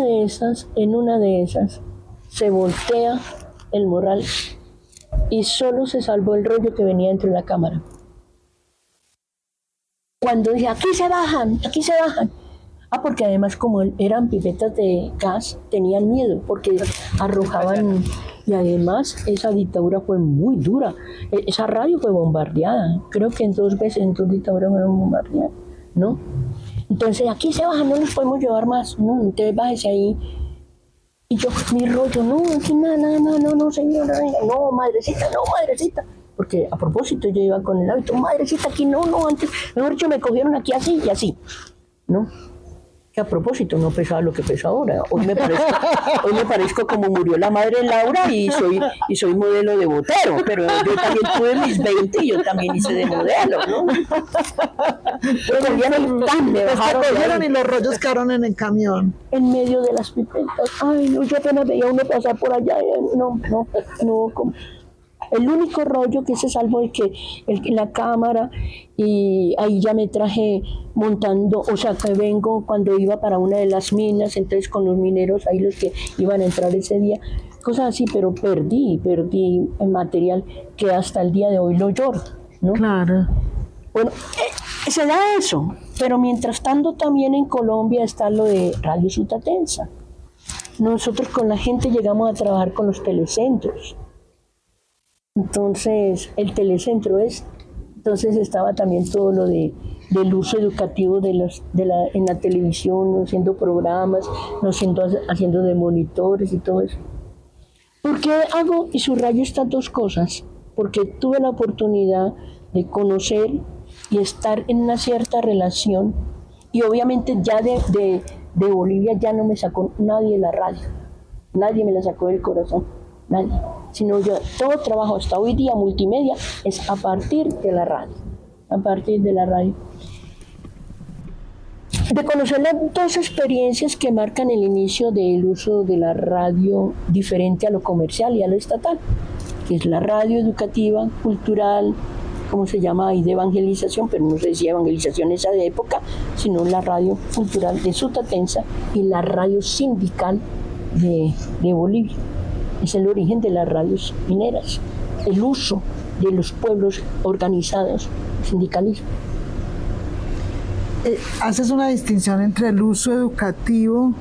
de esas se voltea el morral y solo se salvó el rollo que venía dentro de la cámara. Cuando dije, aquí se bajan. Porque además como eran pipetas de gas, tenían miedo porque arrojaban, y además esa dictadura fue muy dura. Esa radio fue bombardeada, creo que en dos dictaduras fueron bombardeadas, ¿no? Entonces, aquí se bajan, no nos podemos llevar más, no, entonces bájese ahí. Y yo, mi rollo, no, aquí nada, no, señora, no, madrecita. Porque a propósito yo iba con el hábito, madrecita, aquí no, antes, mejor dicho, me cogieron aquí así y así, ¿no? Que a propósito no pesaba lo que pesa ahora. Hoy me parezco como murió la madre Laura y soy modelo de Botero, pero yo también tuve mis 20 y yo también hice de modelo, ¿no? Me bajaron y los rollos quedaron en el camión. En medio de las pipetas. Ay, no, yo apenas veía uno pasar por allá. No. El único rollo que se salvó es que la cámara, y ahí ya me traje montando, o sea, que vengo cuando iba para una de las minas, entonces con los mineros, ahí los que iban a entrar ese día, cosas así, pero perdí el material que hasta el día de hoy lo lloro, ¿no? Claro. Bueno, se da eso, pero mientras tanto también en Colombia está lo de Radio Sutatensa. Nosotros con la gente llegamos a trabajar con los telecentros. Entonces, el telecentro entonces estaba también todo lo del uso educativo en la televisión, haciendo programas, haciendo de monitores y todo eso. ¿Por qué hago y subrayo estas dos cosas? Porque tuve la oportunidad de conocer y estar en una cierta relación, y obviamente ya de Bolivia ya no me sacó nadie la radio, nadie me la sacó del corazón, nadie. Sino yo, todo trabajo hasta hoy día, multimedia, es a partir de la radio. de conocer las dos experiencias que marcan el inicio del uso de la radio diferente a lo comercial y a lo estatal, que es la radio educativa, cultural, ¿cómo se llama ahí? De evangelización, pero no se decía evangelización esa de época, sino la radio cultural de Sutatenza y la radio sindical de Bolivia. Es el origen de las radios mineras, el uso de los pueblos organizados, sindicalismo. Haces una distinción entre el uso educativo,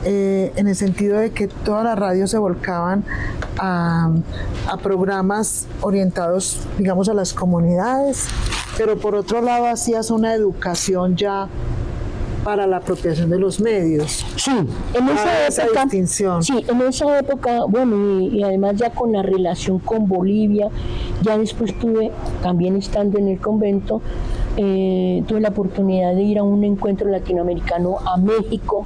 en el sentido de que todas las radios se volcaban a programas orientados, digamos, a las comunidades, pero por otro lado hacías una educación ya para la apropiación de los medios. Sí, en esa época, distinción. Sí, en esa época, bueno, y además ya con la relación con Bolivia, ya después también estando en el convento, tuve la oportunidad de ir a un encuentro latinoamericano a México.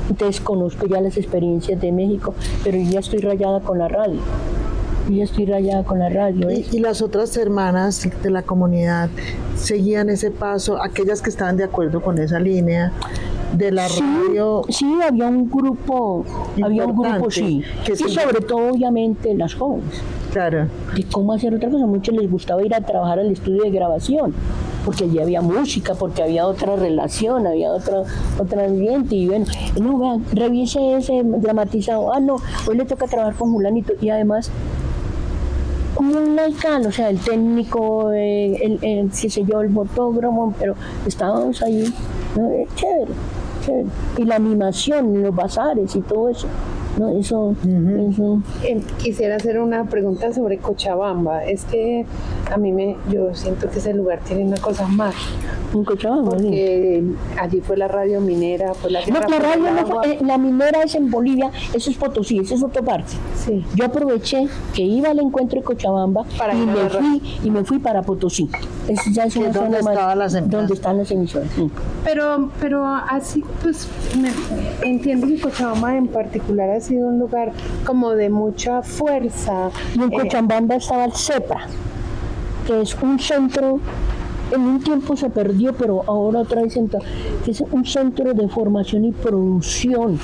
Entonces conozco ya las experiencias de México, pero yo ya estoy rayada con la radio. Y las otras hermanas de la comunidad seguían ese paso, aquellas que estaban de acuerdo con esa línea de la radio. Sí, había un grupo, sí. Y sobre todo, obviamente, las jóvenes. Claro. De cómo hacer otra cosa. A muchos les gustaba ir a trabajar al estudio de grabación, porque allí había música, porque había otra relación, había otro ambiente. Y bueno, no, vean, revise ese dramatizado. No, hoy le toca trabajar con Julanito. Y además, un laical, o sea, el técnico, qué sé yo, el fotógrafo, pero estábamos ahí, ¿no? Chévere. Y la animación, los bazares y todo eso. No, eso. Quisiera hacer una pregunta sobre Cochabamba. Es que yo siento que ese lugar tiene una cosa más. En Cochabamba, porque allí fue la radio minera, fue la guerra. No, la radio no fue, la minera es en Bolivia, eso es Potosí, eso es otra parte. Sí. Yo aproveché que iba al encuentro de Cochabamba y me fui para Potosí. Ya es una zona más donde están las emisoras. Sí. Pero así, pues, entiendo que Cochabamba en particular ha sido un lugar como de mucha fuerza. Y en Cochabamba estaba el CEPRA, que es un centro, en un tiempo se perdió, pero ahora otra vez entra, que es un centro de formación y producción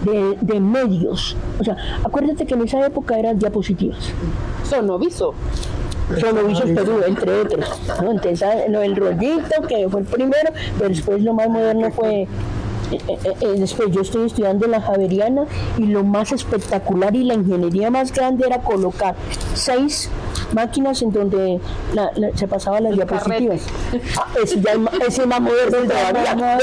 de medios. O sea, acuérdate que en esa época eran diapositivas. Sonoviso Perú, entre otros, ¿no? Entonces, el rollito, que fue el primero, pero después lo más moderno fue. Después yo estoy estudiando en la Javeriana y lo más espectacular y la ingeniería más grande era colocar 6 máquinas en donde se pasaban las diapositivas. Ese es más moderno todavía.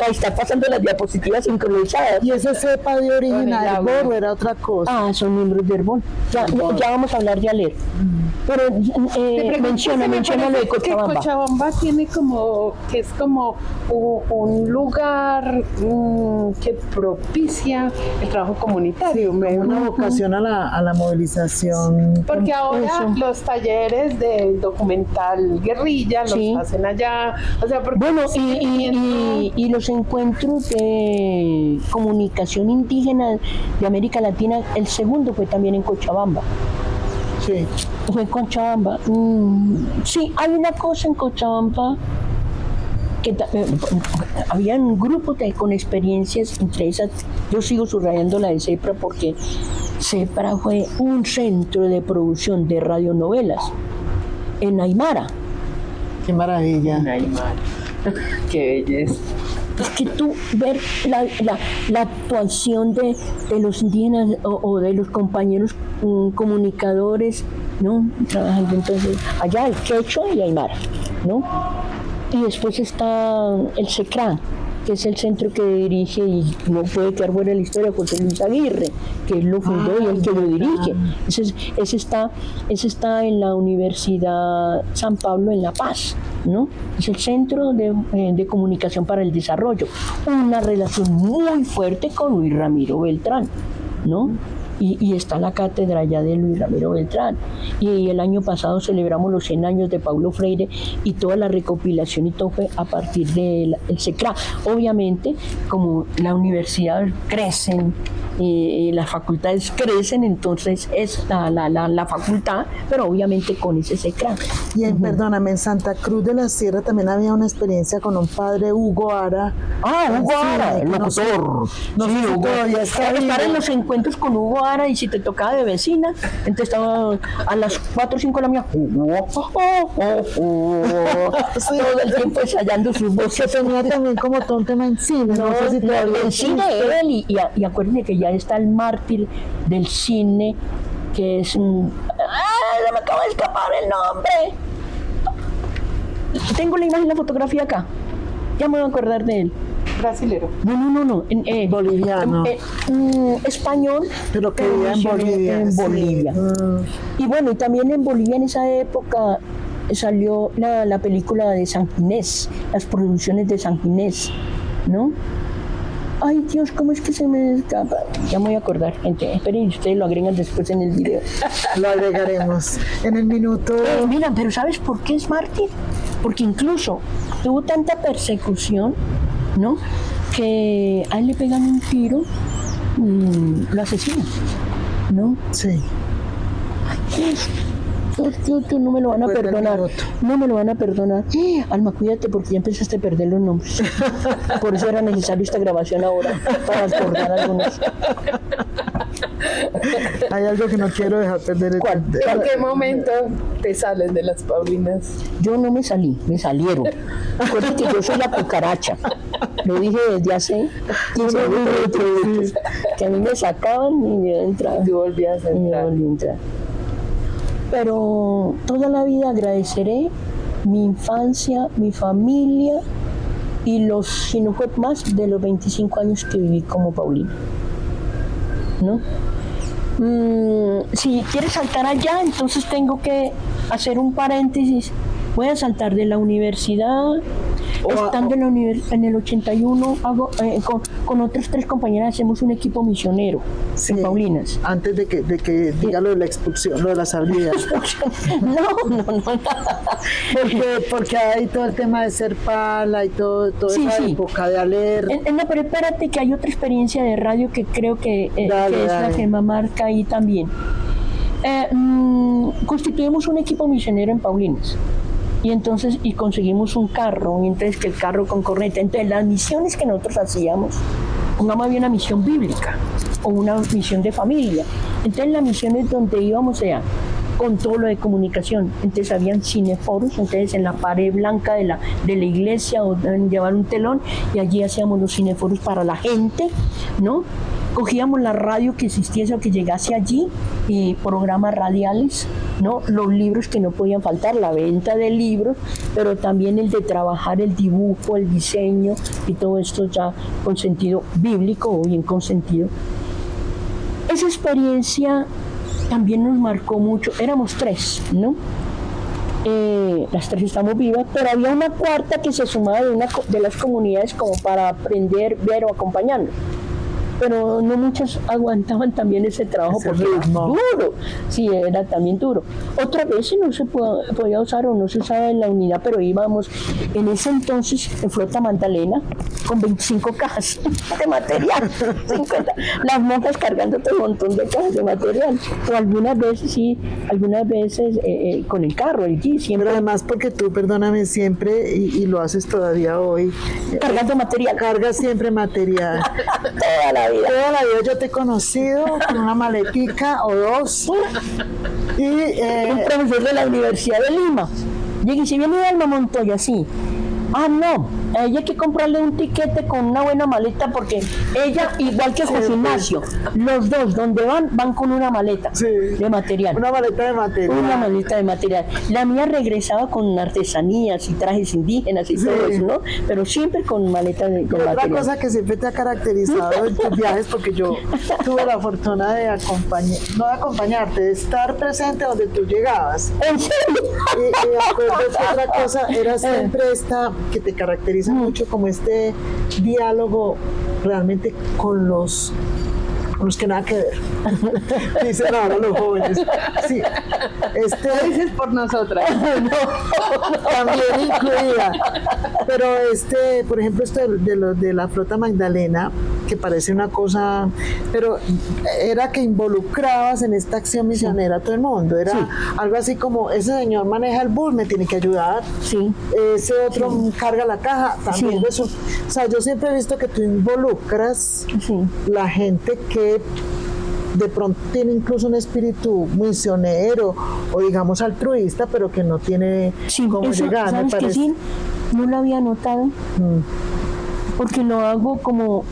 Ahí está pasando las diapositivas sincronizadas. ¿Y ese cepa de origen Herbol o era otra cosa? Son miembros de Herbol. Ya vamos a hablar de Aler. Pero menciona lo de Cochabamba. Que Cochabamba tiene que es como un lugar que propicia el trabajo comunitario. Sí, una vocación a la movilización. Porque ahora los talleres de documental guerrilla los hacen allá. O sea, bueno, y los encuentros de comunicación indígena de América Latina, el segundo fue también en Cochabamba. Sí. Fue en Cochabamba. Sí, hay una cosa en Cochabamba que había un grupo con experiencias, entre esas yo sigo subrayando la de CEPRA porque CEPRA fue un centro de producción de radionovelas en Aymara. Qué maravilla. En Aymara. Qué belleza. Es que tú ver la actuación de los indígenas o de los compañeros comunicadores, ¿no? Trabajando entonces allá el quechua y Aymara, ¿no? Y después está el SECRA, que es el centro que dirige, y no puede quedar fuera de la historia, José Luis Aguirre, que él lo fundó y el que lo dirige. Ese está en la Universidad San Pablo en La Paz, ¿no? Es el Centro de Comunicación para el Desarrollo. Una relación muy fuerte con Luis Ramiro Beltrán, ¿no? Y está la cátedra ya de Luis Ramiro Beltrán. Y el año pasado celebramos los 100 años de Paulo Freire y toda la recopilación y todo fue a partir del SECRA. Obviamente, como la universidad crecen y las facultades crecen, entonces es la facultad, pero obviamente con ese SECRA. Y perdóname, en Santa Cruz de la Sierra también había una experiencia con un padre, Hugo Ara. Hugo Ara, el locutor. No sé si todavía está estar en los encuentros con Hugo Ara, y si te tocaba de vecina, entonces estaba a las 4 o 5 de la mañana, todo el tiempo ensayando sus voces. Que tenía también como todo un tema en cine, no sé si todavía en cine él, y acuérdense que ya está el mártir del cine, que es se me acaba de escapar el nombre. Tengo la imagen, la fotografía acá, ya me voy a acordar de él. Brasilero. No. Boliviano. Español, pero que vivía en Bolivia. En Bolivia. Sí. Y bueno, y también en Bolivia en esa época salió la película de San Ginés, las producciones de San Ginés, ¿no? Ay, Dios, ¿cómo es que se me escapa? Ya me voy a acordar, gente. Esperen, ustedes lo agregan después en el video. Lo agregaremos en el minuto. Mira, pero ¿sabes por qué es mártir? Porque incluso tuvo tanta persecución, ¿no? Que a él le pegan un tiro, lo asesinan, ¿no? Sí. Dios, no me lo van a perdonar. No me lo van a perdonar. Alma, cuídate porque ya empezaste a perder los nombres. Por eso era necesario esta grabación ahora, para acordar algunos. Hay algo que no quiero dejar perder. ¿En qué momento te sales de las Paulinas? Yo no me salí, me salieron. Acuérdate que yo soy la cucaracha. Lo dije desde hace 15 minutos. Que a mí me sacaban y yo entraba. Tú volvías a entrar. Pero toda la vida agradeceré mi infancia, mi familia y si no fue más, de los 25 años que viví como Paulina, ¿no? Si quieres saltar allá, entonces tengo que hacer un paréntesis. Voy a saltar de la universidad. Estando en el 81, con otras 3 compañeras hacemos un equipo misionero en Paulinas. Antes de que diga lo de la expulsión, lo de la salida. No. Porque hay todo el tema de ser pala y todo esa época de alerta. No, pero espérate que hay otra experiencia de radio que creo que es la que me marca ahí también. Constituimos un equipo misionero en Paulinas. Y conseguimos un carro, y entonces que el carro con corneta. Entonces las misiones que nosotros hacíamos, pongamos había una misión bíblica o una misión de familia. Entonces las misiones donde íbamos con todo lo de comunicación. Entonces habían cineforos, entonces en la pared blanca de la iglesia o llevar un telón, y allí hacíamos los cineforos para la gente, ¿no? Cogíamos la radio que existiese o que llegase allí, y programas radiales, ¿no? Los libros que no podían faltar, la venta de libros, pero también el de trabajar el dibujo, el diseño y todo esto ya con sentido bíblico o bien con sentido. Esa experiencia también nos marcó mucho. Éramos 3, ¿no? Las 3 estamos vivas, pero había una cuarta que se sumaba de las comunidades como para aprender, ver o acompañarnos. Pero no muchas aguantaban también ese trabajo porque era duro. Sí, era también duro. Otras veces no se podía usar o no se usaba en la unidad, pero íbamos en ese entonces en Flota Magdalena con 25 cajas de material, 50. Las monjas cargando todo un montón de cajas de material. O algunas veces con el carro, el Jeep, siempre. Pero además porque tú, perdóname, siempre, y lo haces todavía hoy, cargando material. Cargas siempre material. Toda la vida yo te he conocido con una maletica o 2. Y un profesor de la Universidad de Lima. Llega y si viene Alma Montoya, sí. No, a ella hay que comprarle un tiquete con una buena maleta porque ella, igual que José Ignacio, los dos donde van con una maleta de material. Una maleta de material. La mía regresaba con artesanías y trajes indígenas y todo eso, ¿no? Pero siempre con maleta de material. Otra cosa que siempre te ha caracterizado en tus viajes, porque yo tuve la fortuna de acompañarte, de estar presente donde tú llegabas. ¿En serio? Y me acuerdo que otra cosa era siempre esta que te caracteriza mucho, como este diálogo realmente con los que nada que ver. Dicen ahora los jóvenes. Sí. Lo dices por nosotras. También incluida. Pero por ejemplo, de la Flota Magdalena, que parece una cosa, pero era que involucrabas en esta acción misionera a todo el mundo. Era algo así como, ese señor maneja el bus, me tiene que ayudar. Sí. Ese otro carga la caja, también. O sea, yo siempre he visto que tú involucras la gente que de pronto tiene incluso un espíritu misionero o digamos altruista, pero que no tiene cómo llegar. ¿Sabes me parece? que sí? No lo había notado. Porque lo hago como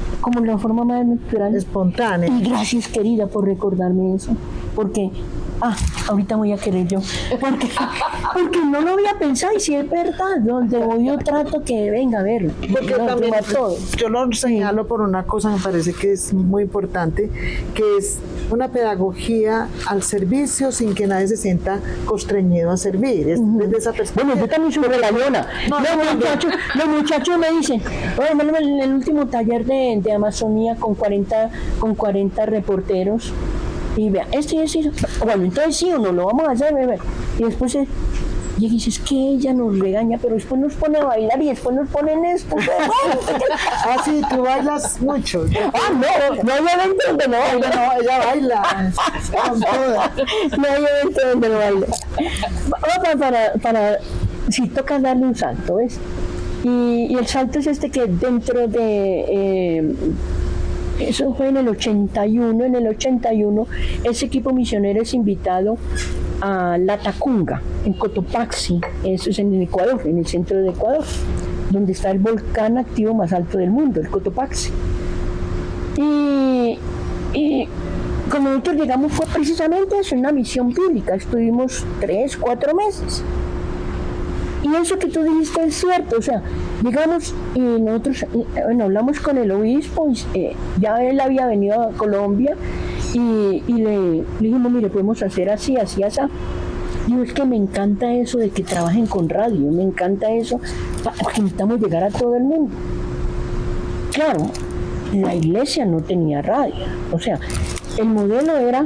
la forma más natural. Espontánea. Y gracias, querida, por recordarme eso. Porque, ahorita voy a querer yo. Porque no lo había pensado y si es verdad, donde voy yo trato que venga a verlo. Porque no, también todo. yo lo señalo por una cosa que me parece que es muy importante, que es una pedagogía al servicio sin que nadie se sienta constreñido a servir. Es desde esa perspectiva. Bueno, yo también soy regañona. Los muchachos me dicen, bueno, en el último taller de Amazonía con 40 reporteros, y vea, bueno, entonces sí o no, lo vamos a hacer, bebé. Y después y dices que ella nos regaña, pero después nos pone a bailar y después nos ponen esto. Sí, tú bailas mucho. No hay evento donde no baila. No, ella baila con toda. No hay evento donde no baila. Para si toca darle un salto, ¿ves? Y el salto es que dentro de... eso fue en el 81. En el 81 ese equipo misionero es invitado a Latacunga, en Cotopaxi, eso es en el Ecuador, en el centro de Ecuador, donde está el volcán activo más alto del mundo, el Cotopaxi. Y cuando nosotros llegamos fue precisamente eso, una misión bíblica, estuvimos 3-4 meses. Y eso que tú dijiste es cierto, o sea, llegamos y nosotros, hablamos con el obispo, ya él había venido a Colombia y le dijimos, mire, podemos hacer así. Digo, es que me encanta eso de que trabajen con radio, me encanta eso, porque necesitamos llegar a todo el mundo. Claro, la iglesia no tenía radio, o sea, el modelo era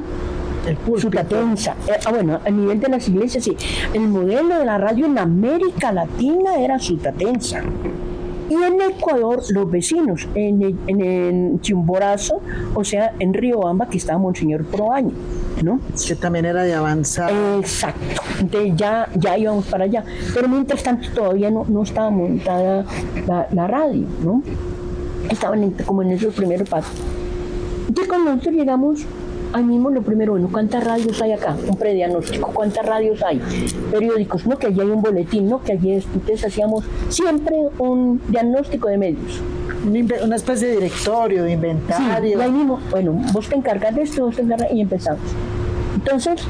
Sutatensa. Bueno, a nivel de las iglesias sí. El modelo de la radio en América Latina era Sutatensa. Y en Ecuador, los vecinos, en Chimborazo, o sea, en Riobamba, que estaba Monseñor Proaño, ¿no? Que también era de avanzada. Exacto. Entonces ya íbamos para allá. Pero mientras tanto todavía no estaba montada la radio, ¿no? Estaban como en esos primeros pasos. Entonces cuando nosotros llegamos, ahí mismo lo primero, bueno, ¿cuántas radios hay acá? Un prediagnóstico, ¿cuántas radios hay? Periódicos, no, que allí hay un boletín, no, que allí entonces hacíamos siempre un diagnóstico de medios. Una especie de directorio, de inventario. Sí, ahí mismo, bueno, vos te encargas de esto, y empezamos. Entonces,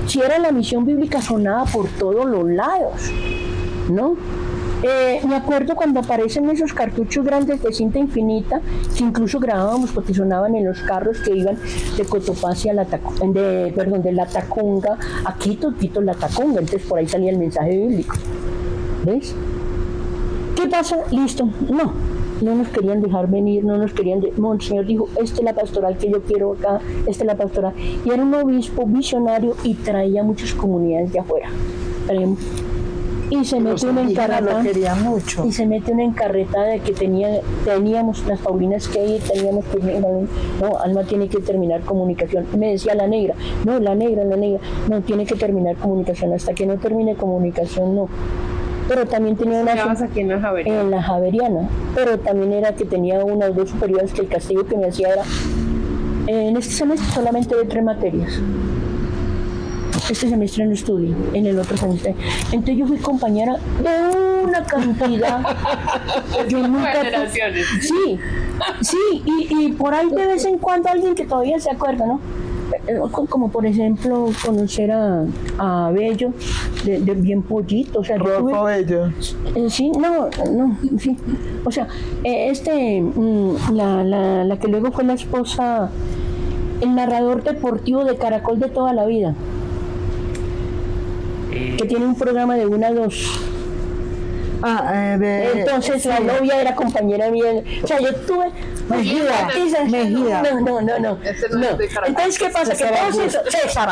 si era la misión bíblica, sonaba por todos los lados, ¿no? Me acuerdo cuando aparecen esos cartuchos grandes de cinta infinita, que incluso grabábamos porque sonaban en los carros que iban de Cotopaxi a de Latacunga a Quito Latacunga, entonces por ahí salía el mensaje bíblico. ¿Ves? ¿Qué pasa? Listo. No nos querían dejar venir, Monseñor dijo, esta es la pastoral que yo quiero acá, esta es la pastoral. Y era un obispo visionario y traía muchas comunidades de afuera. Y se mete una encarreta, y se mete una encarreta de que teníamos las Paulinas que ir, Alma tiene que terminar comunicación. Y me decía la negra, no, tiene que terminar comunicación, hasta que no termine comunicación, no. Pero también tenía aquí en la Javeriana, pero también era que tenía 1 o 2 superiores que el castigo que me hacía era, en este semestre solamente de 3 materias. Este semestre no estudio, en el otro semestre. Entonces yo fui compañera de una cantidad. Yo nunca. Generaciones. Sí, y por ahí de vez en cuando alguien que todavía se acuerda, ¿no? Como por ejemplo conocer a Bello, de bien pollito, o sea, Rodolfo Bello. Sí, sí. O sea, la que luego fue la esposa, el narrador deportivo de Caracol de toda la vida, que tiene un programa de 1 a 2. Entonces la novia era compañera mía. O sea, yo tuve... Mejía. No. Entonces, ¿qué pasa? Que todos esos... César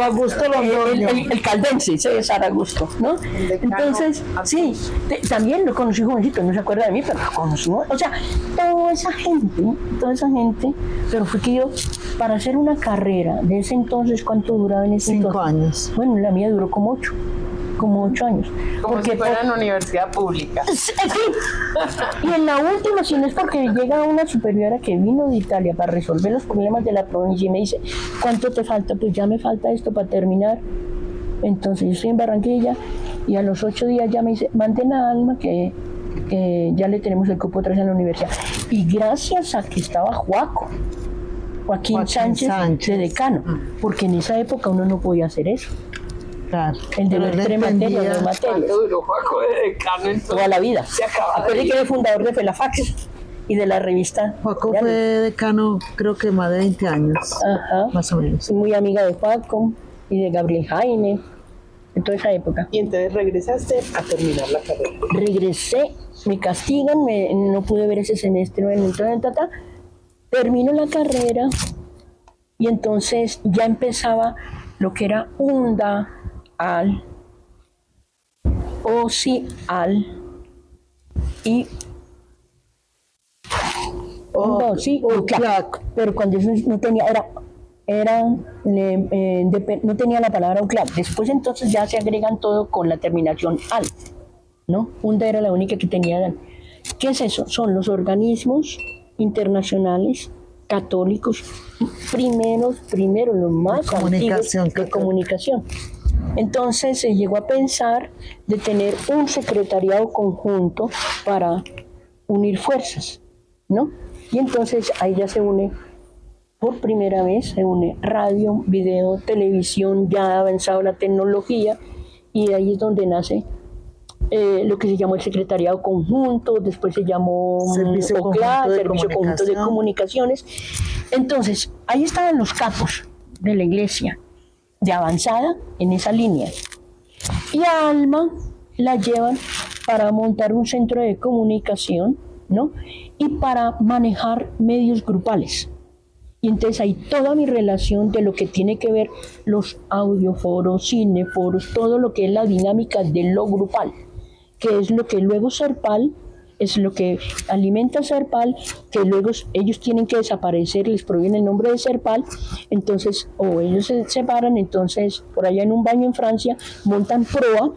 Augusto Londoño. El caldense, César Augusto, ¿no? Entonces, sí, también lo conocí jovencito, no se acuerda de mí, pero lo conocí. O sea, toda esa gente, pero fue que yo, para hacer una carrera de ese entonces, ¿cuánto duraba en ese 5 entonces? años. Bueno, la mía duró como 8 años. Como porque si fuera en universidad pública. Sí. Y en la última, si no es porque llega una superiora que vino de Italia para resolver los problemas de la provincia y me dice, ¿cuánto te falta? Pues ya me falta esto para terminar. Entonces yo estoy en Barranquilla y a los 8 días ya me dice, manden a Alma que ya le tenemos el cupo 3 en la universidad. Y gracias a que estaba Joaquín Sánchez de decano, porque en esa época uno no podía hacer eso. Claro. El de ver 3 materias, 2 materias. ¿Cuánto duró Juaco de decano entonces? Toda la vida. Se acaba de Acuérdate ir. que era el fundador de Felafax y de la revista. Joaco fue decano, creo que más de 20 años, Ajá. más o menos. Soy muy amiga de Joaco y de Gabriel Jaime, en toda esa época. Y entonces regresaste a terminar la carrera. Regresé, me castigan, no pude ver ese semestre, termino la carrera y entonces ya empezaba lo que era UNDA, AL, OCIAL y UCLAC, pero cuando eso no tenía, no tenía la palabra UCLAC. Después entonces ya se agregan todo con la terminación AL, ¿no? UNDA era la única que tenía. ¿Qué es eso? Son los organismos internacionales católicos primero los más antiguos de comunicación. Entonces se llegó a pensar de tener un secretariado conjunto para unir fuerzas, ¿no? Y entonces ahí ya se une, por primera vez, se une radio, video, televisión, ya ha avanzado la tecnología y ahí es donde nace lo que se llamó el secretariado conjunto, después se llamó Servicio Conjunto de Comunicaciones. Entonces, ahí estaban los capos de la iglesia, de avanzada en esa línea. Y a Alma la llevan para montar un centro de comunicación, ¿no? Y para manejar medios grupales. Y entonces hay toda mi relación de lo que tiene que ver los audioforos, cineforos, todo lo que es la dinámica de lo grupal, que es lo que luego Serpal, es lo que alimenta Serpal, que luego ellos tienen que desaparecer, les proviene el nombre de Serpal, entonces, o ellos se separan, entonces, por allá en un baño en Francia, montan Proa,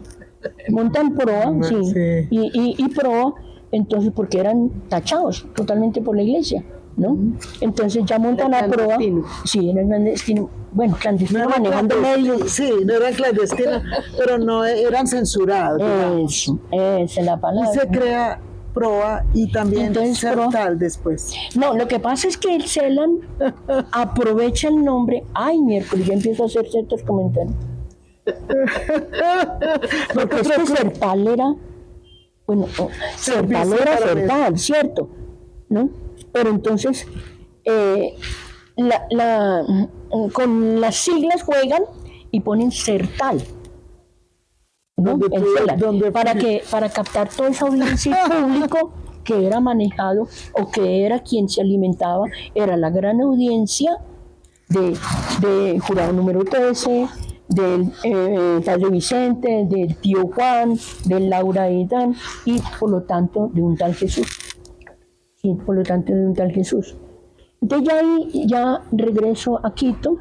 sí. Y Proa, entonces, porque eran tachados totalmente por la iglesia, ¿no? Entonces ya montan a Proa, sí, eran clandestinos, bueno, clandestinos manejando medios. Sí, no eran clandestinos, pero no eran censurados. Eso, esa es la palabra. Y se crea Proa y también Entonces, Sertal después. No, lo que pasa es que el CELAN aprovecha el nombre. Ay, miércoles, ya empiezo a hacer ciertos comentarios. Porque es que Serpal era, bueno, Serpal era Serpal, ¿cierto? ¿No? Pero entonces, con las siglas juegan y ponen Sertal, ¿no? Para captar toda esa audiencia público que era manejado o que era quien se alimentaba, era la gran audiencia de Jurado número 13, del Padre Vicente, del tío Juan, del Laura Edán y por lo tanto de un tal Jesús. Sí, por lo tanto de un tal Jesús. Entonces ya ahí ya regreso a Quito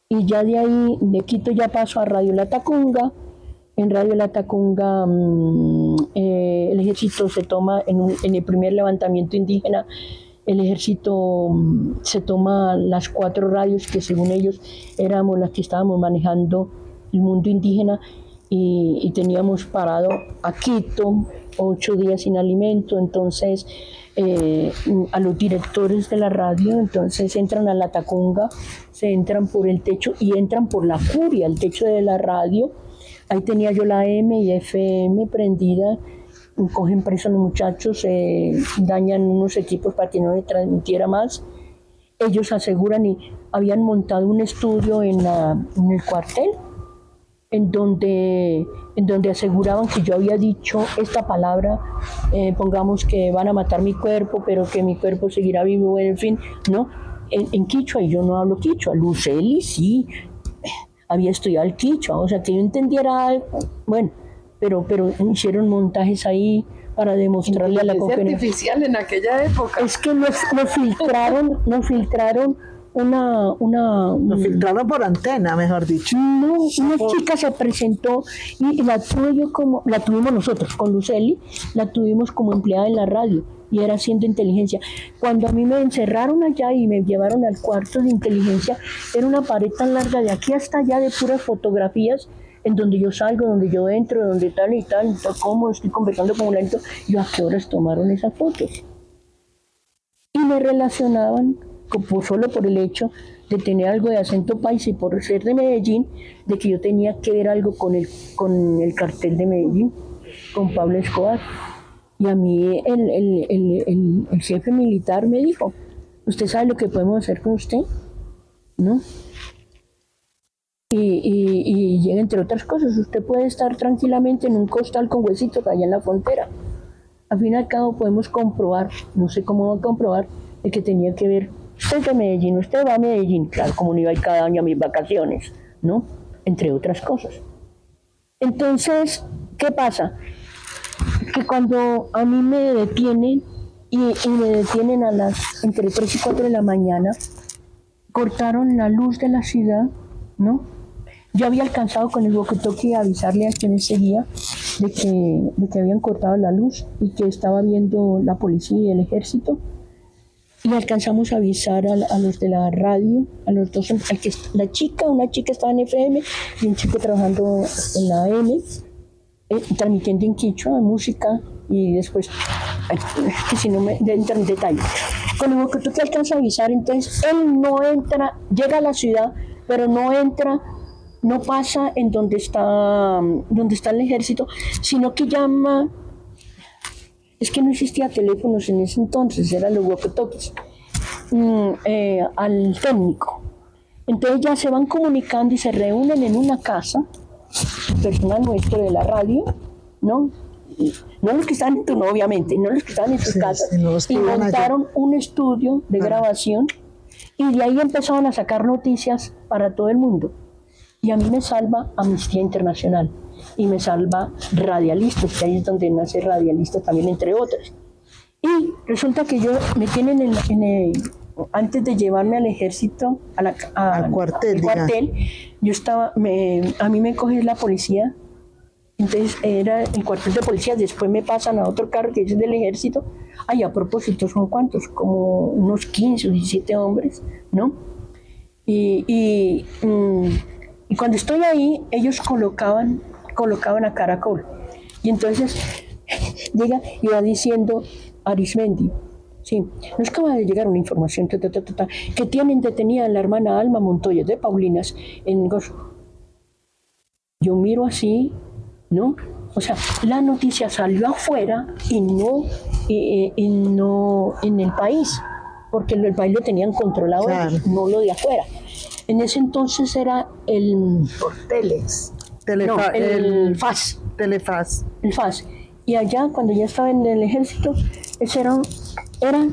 y ya de ahí, de Quito ya paso a Radio La Tacunga. En Radio La Tacunga el ejército se toma, en el primer levantamiento indígena, el ejército se toma las 4 radios que según ellos éramos las que estábamos manejando el mundo indígena y teníamos parado a Quito 8 días sin alimento. Entonces a los directores de la radio, entonces entran a La Tacunga, se entran por el techo y entran por la curia, el techo de la radio. Ahí tenía yo la M y FM prendida, cogen presos los muchachos, dañan unos equipos para que no le transmitiera más. Ellos aseguran y habían montado un estudio en el cuartel en donde aseguraban que yo había dicho esta palabra, pongamos que van a matar mi cuerpo, pero que mi cuerpo seguirá vivo, en fin, ¿no? En quichua, y yo no hablo quichua. Luceli sí había estudiado el quichua, o sea, que yo entendiera algo, bueno, pero hicieron montajes ahí para demostrarle a la Inteligencia artificial en aquella época. Es que nos filtraron Lo filtraron por antena, mejor dicho. no, una chica se presentó y la tuvimos nosotros con Luceli, la tuvimos como empleada en la radio y era haciendo inteligencia. Cuando a mí me encerraron allá y me llevaron al cuarto de inteligencia, era una pared tan larga de aquí hasta allá de puras fotografías en donde yo salgo, donde yo entro, donde tal y tal, cómo estoy conversando con un lento, yo a qué horas tomaron esas fotos. Y me relacionaban solo por el hecho de tener algo de acento paisa y por ser de Medellín, de que yo tenía que ver algo con el cartel de Medellín, con Pablo Escobar. Y a mí el jefe militar me dijo, ¿usted sabe lo que podemos hacer con usted? ¿No? Y entre otras cosas, usted puede estar tranquilamente en un costal con huesitos allá en la frontera. Al fin y al cabo podemos comprobar, no sé cómo va a comprobar, de que tenía que ver, usted es de Medellín, usted va a Medellín, claro, como no iba a ir cada año a mis vacaciones, ¿no? Entre otras cosas. Entonces, ¿qué pasa? Que cuando a mí me detienen, y me detienen entre 3 y 4 de la mañana, cortaron la luz de la ciudad, ¿no? Yo había alcanzado con el walkie-talkie a avisarle a quienes seguía de que habían cortado la luz y que estaba viendo la policía y el ejército. Y alcanzamos a avisar a los de la radio, a los dos, una chica estaba en FM y un chico trabajando en la AM, transmitiendo en quichua, música, y después, que si no me entran en detalle. Con el walkie-talkie alcanza a avisar, entonces él no entra, llega a la ciudad, pero no entra, no pasa en donde está el ejército, sino que llama, es que no existía teléfonos en ese entonces, eran los walkie-talkies, al técnico. Entonces ya se van comunicando y se reúnen en una casa, el personal nuestro de la radio, ¿no? No los que están en turno, obviamente, no los que están en sus casas, y montaron un estudio de grabación. Y de ahí empezaron a sacar noticias para todo el mundo. Y a mí me salva Amnistía Internacional. Y me salva Radialistas, que ahí es donde nace Radialistas también, entre otras. Y resulta que yo me tienen antes de llevarme al ejército, al cuartel, a mí me coge la policía. Entonces era el cuartel de policía, después me pasan a otro carro que es del ejército. Ay, a propósito, ¿son cuántos? Como unos 15 o 17 hombres, ¿no? Y cuando estoy ahí, ellos colocaban a Caracol. Y entonces llega y va diciendo Arismendi, sí, nos acaba de llegar una información que tienen detenida a la hermana Alma Montoya de Paulinas en Gozo. Yo miro así, ¿no? O sea, la noticia salió afuera y no en el país, porque el país lo tenían controlado, claro, ellos, no lo de afuera. En ese entonces era el FAS. Telefaz. El FAS. Y allá, cuando ya estaba en el ejército, eran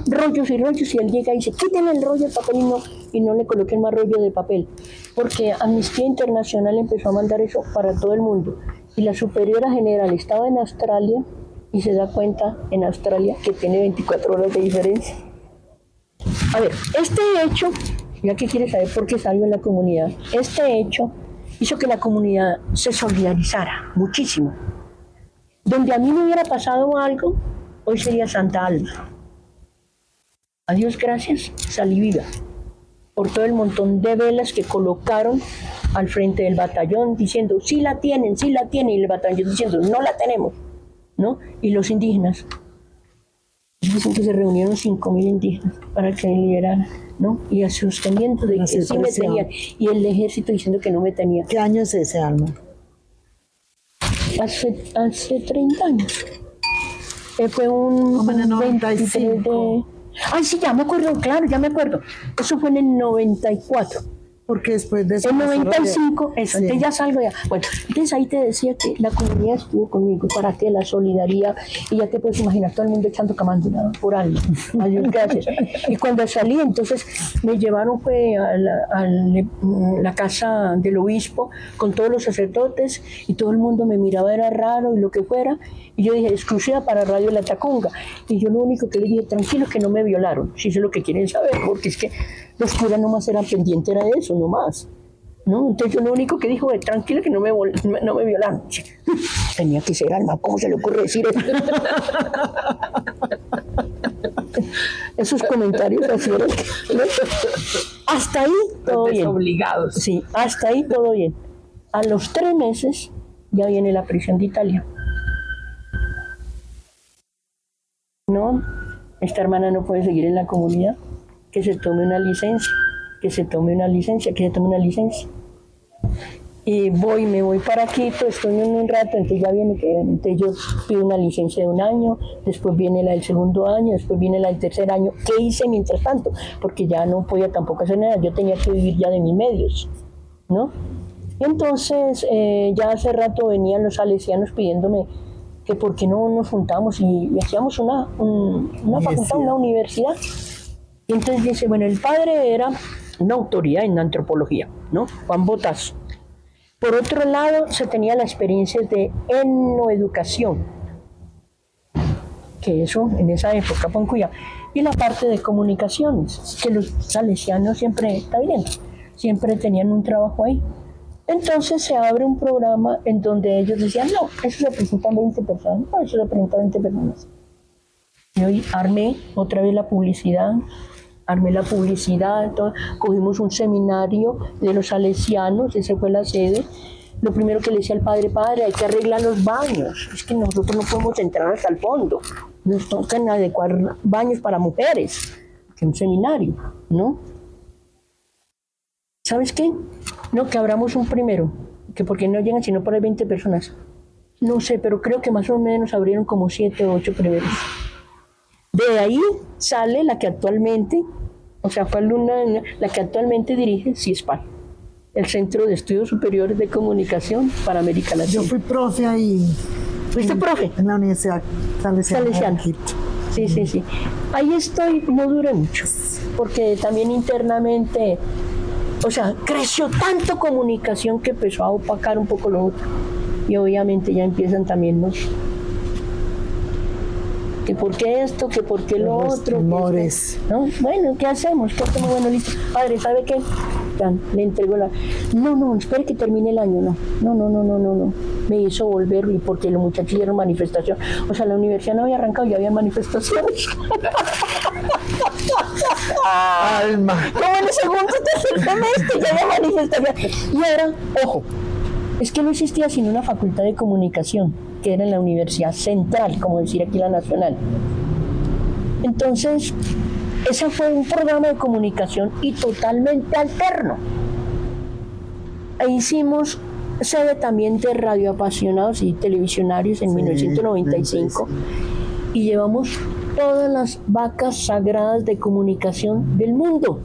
rollos y rollos, y él llega y dice, quiten el rollo de papel y no le coloquen más rollo de papel, porque Amnistía Internacional empezó a mandar eso para todo el mundo. Y la superiora general estaba en Australia y se da cuenta en Australia que tiene 24 horas de diferencia. A ver, este hecho, ya que quiere saber por qué salió en la comunidad, este hecho hizo que la comunidad se solidarizara muchísimo. Donde a mí me hubiera pasado algo, hoy sería Santa Alma. A Dios gracias, salí viva. Por todo el montón de velas que colocaron al frente del batallón diciendo, sí la tienen, y el batallón diciendo, no la tenemos, ¿no? Y los indígenas, dicen que se reunieron 5.000 indígenas para que me liberaran, ¿no? Y sosteniendo de que sí me tenían, y el ejército diciendo que no me tenía. ¿Qué año es ese, Alma? Hace 30 años. Fue un 95. Ay, sí, ya me acuerdo, claro, ya me acuerdo. Eso fue en el 94. Porque después de eso... En 95, eso, Sí. entonces ya salgo ya. Bueno, entonces ahí te decía que la comunidad estuvo conmigo, para que la solidaridad, y ya te puedes imaginar todo el mundo echando camándula por algo. Adiós, gracias. Y cuando salí, entonces me llevaron fue a la casa del obispo con todos los sacerdotes y todo el mundo me miraba, era raro y lo que fuera. Y yo dije, exclusiva para Radio La Tacunga. Y yo lo único que le dije, tranquilos que no me violaron, si eso es lo que quieren saber, porque es que los curas nomás eran pendientes, era eso, nomás. ¿No? Entonces yo lo único que dijo es, tranquila que no me violaron. Tenía que ser alma, ¿cómo se le ocurre decir eso? Esos comentarios así eran, ¿no? Hasta ahí todo bien. Obligados. Sí, hasta ahí todo bien. A los 3 meses ya viene la prisión de Italia. No, esta hermana no puede seguir en la comunidad, que se tome una licencia, que se tome una licencia. Y me voy para Quito, estoy en un rato, entonces ya viene, entonces yo pido una licencia de 1 año, después viene la del 2.º año, después viene la del 3.er año. ¿Qué hice mientras tanto? Porque ya no podía tampoco hacer nada, yo tenía que vivir ya de mis medios, ¿no? Entonces, ya hace rato venían los salesianos pidiéndome que por qué no nos juntamos y hacíamos una facultad, una universidad. Y entonces dice, bueno, el padre era una autoridad en antropología, ¿no? Juan Botas. Por otro lado, se tenía la experiencia de etnoeducación, que eso en esa época, Poncuya, y la parte de comunicaciones, que los salesianos siempre, está bien, siempre tenían un trabajo ahí. Entonces se abre un programa en donde ellos decían, no, eso se presentan 20 personas, no, eso se presentan 20 personas. Y hoy armé otra vez la publicidad, entonces, cogimos un seminario de los salesianos, esa fue la sede. Lo primero que le decía al padre, hay que arreglar los baños, es que nosotros no podemos entrar hasta el fondo, nos tocan adecuar baños para mujeres, que un seminario, ¿no? ¿Sabes qué? No, que abramos un primero, que porque no llegan sino por ahí 20 personas. No sé, pero creo que más o menos abrieron como 7 o 8 primeros. De ahí sale la que actualmente, o sea, fue la que actualmente dirige CIESPAL, el Centro de Estudios Superiores de Comunicación para América Latina. Yo fui profe ahí. ¿Fuiste profe? En la Universidad Salesiana. Sí. Ahí estoy, no duré mucho, porque también internamente, o sea, creció tanto comunicación que empezó a opacar un poco lo otro. Y obviamente ya empiezan también los... que por qué esto, que por qué lo Los otro. temores. ¿No? Bueno, ¿qué hacemos? Bueno, listo. Padre, ¿sabe qué? Ya, le entrego la... No, espere que termine el año, no. Me hizo volver, y porque los muchachos hicieron manifestación. O sea, la universidad no había arrancado, ya había manifestaciones. Alma. Como en el segundo tercer semestre ya había manifestación. Y ahora, ojo, es que no existía sino una facultad de comunicación, que era en la Universidad Central, como decir aquí la Nacional. Entonces, ese fue un programa de comunicación y totalmente alterno. Ahí hicimos sede también de radioapasionados y televisionarios en 1995 y llevamos todas las vacas sagradas de comunicación del mundo.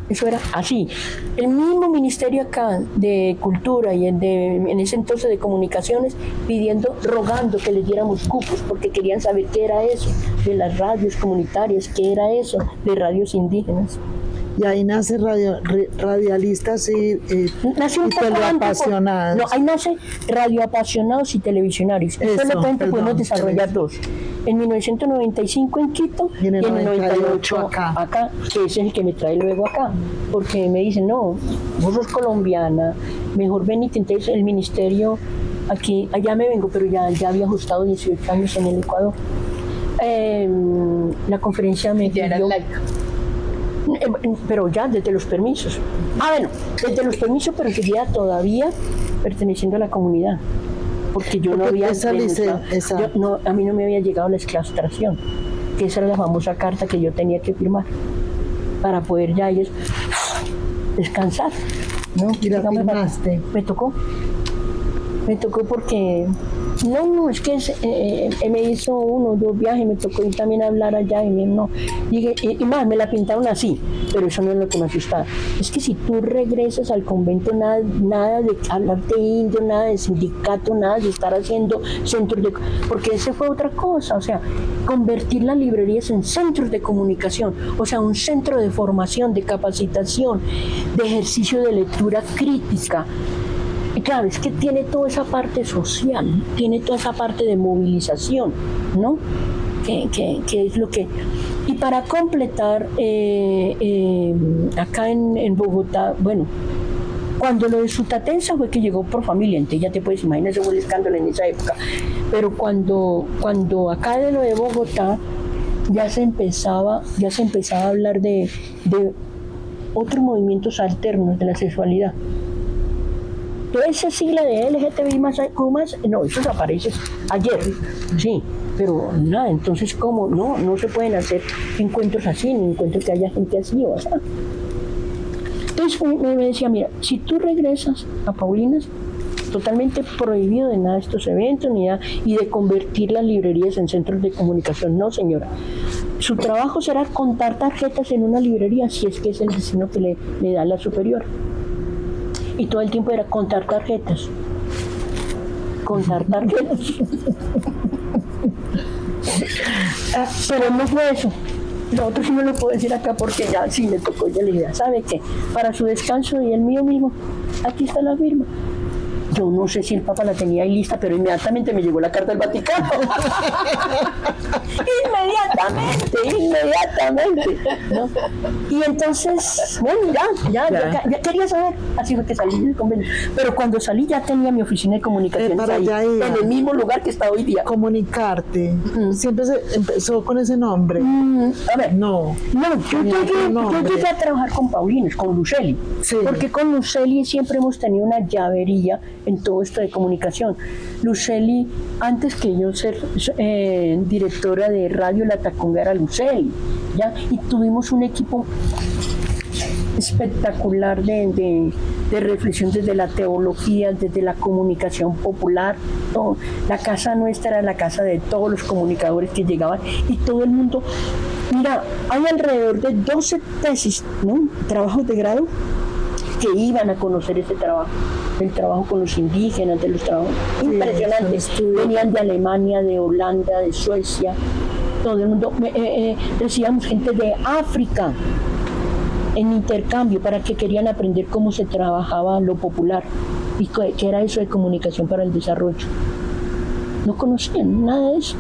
Eso era así. El mismo ministerio acá de Cultura y en ese entonces de Comunicaciones rogando que les diéramos cupos porque querían saber qué era eso de las radios comunitarias, qué era eso de radios indígenas. Y ahí nace radialistas y teleapasionados. No, ahí nace radioapasionados y televisionarios. Solamente podemos desarrollar 2. En 1995 en Quito y en el 98 acá, que es el que me trae luego acá. Porque me dicen, no, vos sos colombiana, mejor venite. Entonces el ministerio, allá me vengo, pero ya había ajustado 18 años en el Ecuador. La conferencia me ya era laica. Pero ya desde los permisos. Bueno, desde los permisos, pero seguía todavía perteneciendo a la comunidad. Porque yo no había... a mí no me había llegado la exclaustración, que esa era la famosa carta que yo tenía que firmar para poder ya ellos descansar, ¿no? ¿Y la firmaste? Me tocó porque No, es que me hizo 1 o 2 viajes, me tocó ir también a hablar allá y no. Y más, me la pintaron así, pero eso no es lo que me asustaba. Es que si tú regresas al convento, nada de hablar de indio, nada de sindicato, nada de estar haciendo centros de... Porque esa fue otra cosa, o sea, convertir las librerías en centros de comunicación, o sea, un centro de formación, de capacitación, de ejercicio de lectura crítica. Y claro, es que tiene toda esa parte social, tiene toda esa parte de movilización, ¿no? Que es lo que... Y para completar, acá en Bogotá, bueno, cuando lo de Sutatensa fue que llegó por familia, entonces ya te puedes imaginar, ese fue el escándalo en esa época. Pero cuando acá de lo de Bogotá, ya se empezaba a hablar de otros movimientos alternos de la sexualidad. Toda esa sigla de LGTBI más, no, eso aparece ayer, sí, pero nada, entonces ¿cómo? No se pueden hacer encuentros así, ni encuentros que haya gente así o así. Entonces me decía, mira, si tú regresas a Paulinas, totalmente prohibido de nada estos eventos, ni nada, y de convertir las librerías en centros de comunicación, no señora. Su trabajo será contar tarjetas en una librería, si es que es el destino que le da la superior. Y todo el tiempo era contar tarjetas. Pero no fue eso. Lo otro sí no lo puedo decir acá porque ya sí me tocó ya la idea. ¿Sabe qué? Para su descanso y el mío mismo, aquí está la firma. Yo no sé si el Papa la tenía ahí lista, pero inmediatamente me llegó la carta del Vaticano. Inmediatamente. ¿No? Y entonces, bueno, ya quería saber. Así fue que salí del convenio. Pero cuando salí ya tenía mi oficina de comunicaciones ahí, en el mismo lugar que está hoy día. Comunicarte. Siempre se empezó con ese nombre. A ver. No, yo llegué a trabajar con Paulinas, con Luceli. Sí. Porque con Luceli siempre hemos tenido una llavería en todo esto de comunicación. Luceli, antes que yo ser directora de Radio La Tacunga, era Luceli, ¿ya? Y tuvimos un equipo espectacular de reflexión desde la teología, desde la comunicación popular, todo. La casa nuestra era la casa de todos los comunicadores que llegaban y todo el mundo. Mira, hay alrededor de 12 tesis, ¿no? Trabajos de grado que iban a conocer ese trabajo, el trabajo con los indígenas, de los trabajos impresionantes. Venían de Alemania, de Holanda, de Suecia, todo el mundo. Recibíamos gente de África en intercambio para que querían aprender cómo se trabajaba lo popular y qué era eso de comunicación para el desarrollo. No conocían nada de eso.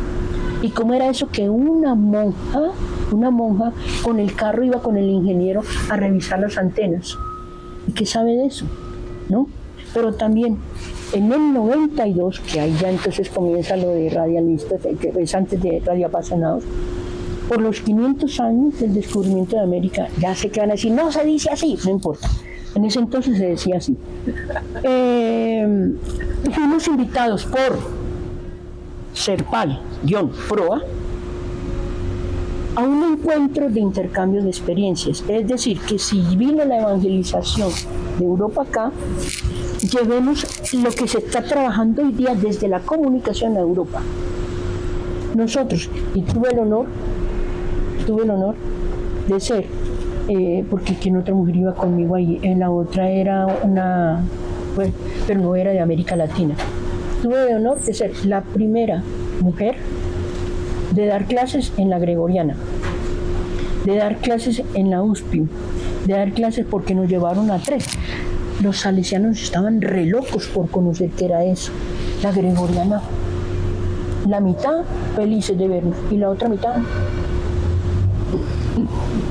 ¿Y cómo era eso que una monja con el carro iba con el ingeniero a revisar las antenas? ¿Y qué sabe de eso? ¿No? Pero también en el 92, que ahí ya entonces comienza lo de radialistas, que es antes de radioapasionados, por los 500 años del descubrimiento de América, ya sé que van a decir, no se dice así, no importa. En ese entonces se decía así. Fuimos invitados por Serpal-Proa a un encuentro de intercambios de experiencias. Es decir, que si vino la evangelización de Europa acá, llevemos lo que se está trabajando hoy día desde la comunicación a Europa. Nosotros, y tuve el honor de ser, porque quien otra mujer iba conmigo ahí, en la otra era una, bueno, pero no era de América Latina. Tuve el honor de ser la primera mujer de dar clases en la Gregoriana, de dar clases en la USPI, de dar clases porque nos llevaron a 3. Los salesianos estaban re locos por conocer qué era eso. La Gregoriana, la mitad felices de vernos y la otra mitad.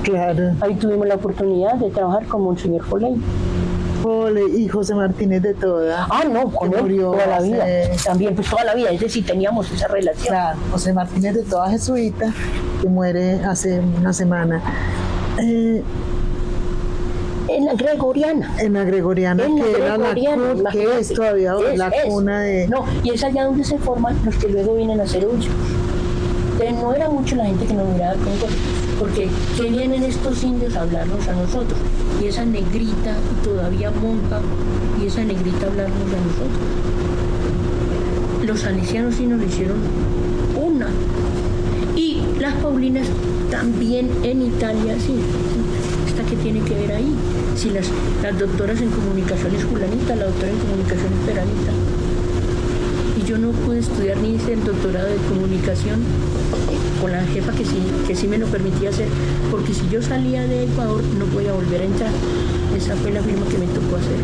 Claro. Ahí tuvimos la oportunidad de trabajar con Monseñor Foley. Y José Martínez de Toda. No, con él toda la vida. También, pues toda la vida, es decir, teníamos esa relación. Claro, José Martínez de Toda, jesuita, que muere hace una semana. En la Gregoriana. En la Gregoriana, que era la cuna, que es todavía la cuna de... No, y es allá donde se forman los que luego vienen a ser obispos. Entonces no era mucho la gente que nos miraba con cosas, porque ¿qué vienen estos indios a hablarnos a nosotros? Y esa negrita, todavía monja, y esa negrita hablarnos a nosotros. los salesianos sí nos hicieron una. Y las Paulinas también en Italia, sí. ¿Esta qué tiene que ver ahí? Si las doctoras en comunicación es fulanita, la doctora en comunicación es peranita. Y yo no pude estudiar ni hice el doctorado de comunicación con la jefa que sí me lo permitía hacer, porque si yo salía de Ecuador no podía volver a entrar. Esa fue la firma que me tocó hacer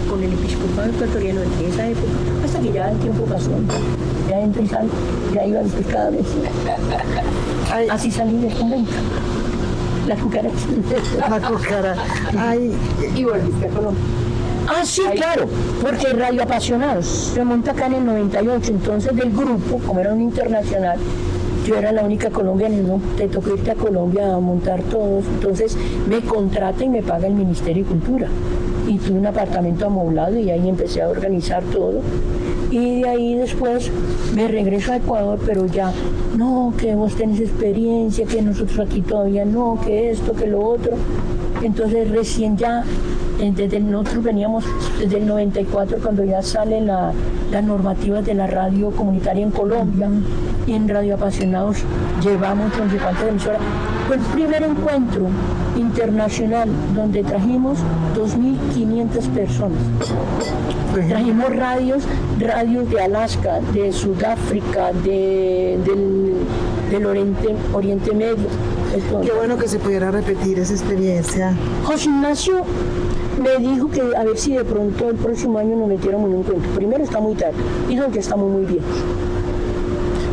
con el episcopado ecuatoriano de esa época, hasta que ya el tiempo pasó. Ya entré y salgo, ya iba después cada vez. Así salí del convento. La cucaracha. La cucaracha. Ay, Y volviste a Colombia. Ah, sí, claro, porque Radio Apasionados se monta acá en el 98, entonces del grupo, como era un internacional, yo era la única colombiana, no, te tocó irte a Colombia a montar todos, entonces me contrata y me paga el Ministerio de Cultura. Y tuve un apartamento amoblado y ahí empecé a organizar todo. Y de ahí después me regreso a Ecuador, pero ya, no, que vos tenés experiencia, que nosotros aquí todavía no, que esto, que lo otro. Entonces recién ya, nosotros veníamos desde el 94, cuando ya salen las normativas de la radio comunitaria en Colombia, y en Radio Apasionados llevamos no sé cuántas emisoras. Fue el primer encuentro internacional donde trajimos 2.500 personas. Trajimos radios de Alaska, de Sudáfrica, del Oriente Medio. qué bueno que se pudiera repetir esa experiencia. José Ignacio me dijo que a ver si de pronto el próximo año nos metiéramos en un encuentro. Primero está muy tarde y dos ya estamos muy viejos.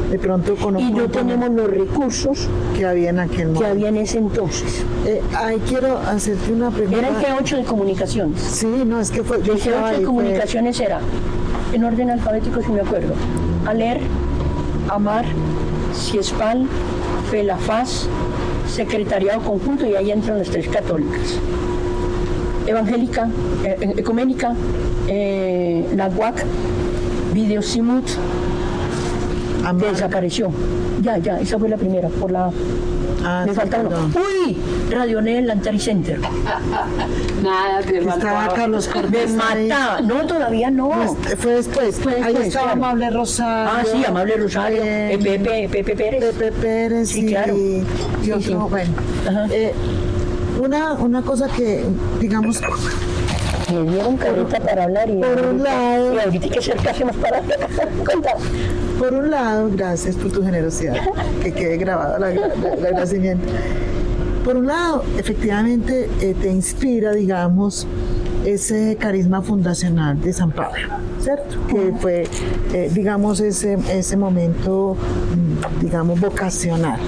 De pronto con Y no tenemos los recursos que había en aquel momento. que había en ese entonces. Ahí quiero hacerte una pregunta. Era el G8 de comunicaciones. Sí, no, es que fue... El G8 de comunicaciones era, en orden alfabético si me acuerdo, ALER, AMAR, CIESPAL, FELAFAS, Secretariado Conjunto, y ahí entran las tres católicas. Evangélica, Ecuménica, la UAC, Videosimut, desapareció. Ya, esa fue la primera, por la... me falta uno. ¡Uy! Radionel, Antari Center. Nada, te Estaba faltaba. Carlos Me Cortés ahí. mataba. No, todavía no. Fue después. Ahí estaba claro. Amable Rosario. Ah, sí, Amable Rosario, Pepe Pérez. Pepe Pérez, Sí, claro. y otro, Sí. bueno. Ajá. Una cosa que, digamos, Me dieron careta para hablar y, Por un lado. y ahorita hay que hacer casi más para contar. por un lado, gracias por tu generosidad, que quede grabado el agradecimiento. Por un lado, efectivamente, te inspira, digamos, ese carisma fundacional de San Pablo, ¿cierto? Que fue, digamos, ese momento, digamos, vocacional.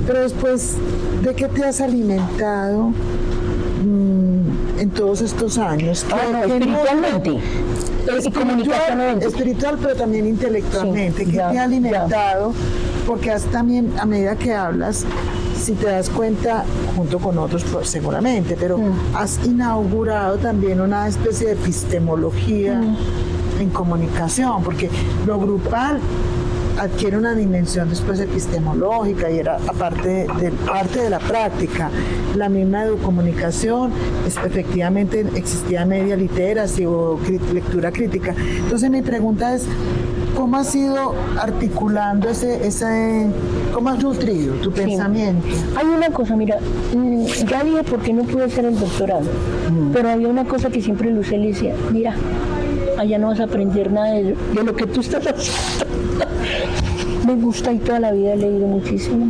Pero después, ¿de qué te has alimentado en todos estos años? Espiritualmente. Y comunicacionalmente. Espiritual, pero también intelectualmente. Sí, ¿Qué ya, te ha alimentado? ya. Porque has también, a medida que hablas, si te das cuenta, junto con otros pues, seguramente, pero has inaugurado también una especie de epistemología en comunicación, porque lo grupal adquiere una dimensión después epistemológica y era parte de la práctica. La misma educomunicación, efectivamente existía media literacy o lectura crítica. Entonces mi pregunta es, ¿cómo has ido articulando cómo has nutrido tu pensamiento? Hay una cosa, mira, ya dije por qué no pude hacer el doctorado, pero había una cosa que siempre Lucía le decía, mira, allá no vas a aprender nada de lo que tú estás haciendo. Me gusta y toda la vida he leído muchísimo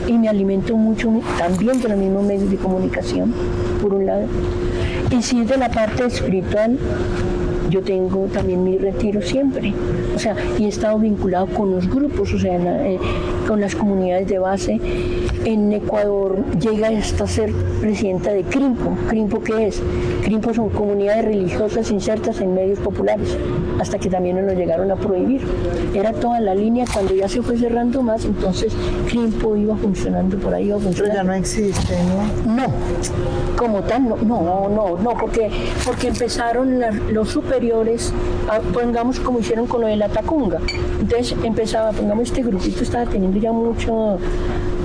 y me alimento mucho también de los mismos medios de comunicación, por un lado. Y si es de la parte espiritual, yo tengo también mi retiro siempre, o sea, y he estado vinculado con los grupos, o sea, con las comunidades de base. En Ecuador llega hasta ser presidenta de CRIMPO. ¿CRIMPO qué es? CRIMPO son comunidades religiosas insertas en medios populares, hasta que también nos lo llegaron a prohibir. Era toda la línea, cuando ya se fue cerrando más, entonces CRIMPO iba funcionando por ahí, iba Pero funcionando. ya no existe, ¿no? No, como tal, no, porque empezaron los superiores, pongamos como hicieron con lo de la Tacunga. Entonces empezaba, pongamos, este grupito estaba teniendo ya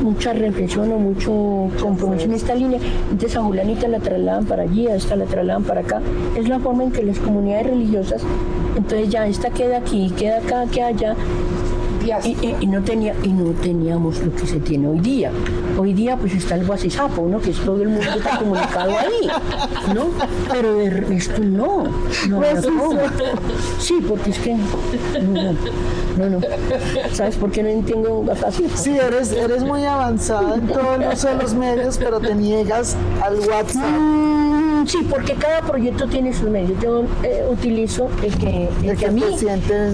mucha reflexión o mucho compromiso en esta línea. Entonces a Julianita la trasladan para allí, a esta la trasladan para acá. Es la forma en que las comunidades religiosas, entonces ya esta queda aquí, queda acá, queda allá. Y no teníamos lo que se tiene hoy día. Hoy día pues está el WhatsApp, ¿no? Que es todo el mundo está comunicado ahí, ¿no? Pero esto no. Sí, porque es que no. ¿Sabes por qué no entiendo WhatsApp? Sí, eres muy avanzada en todos los medios, pero te niegas al WhatsApp. Sí, porque cada proyecto tiene sus medios. Yo utilizo el que a mí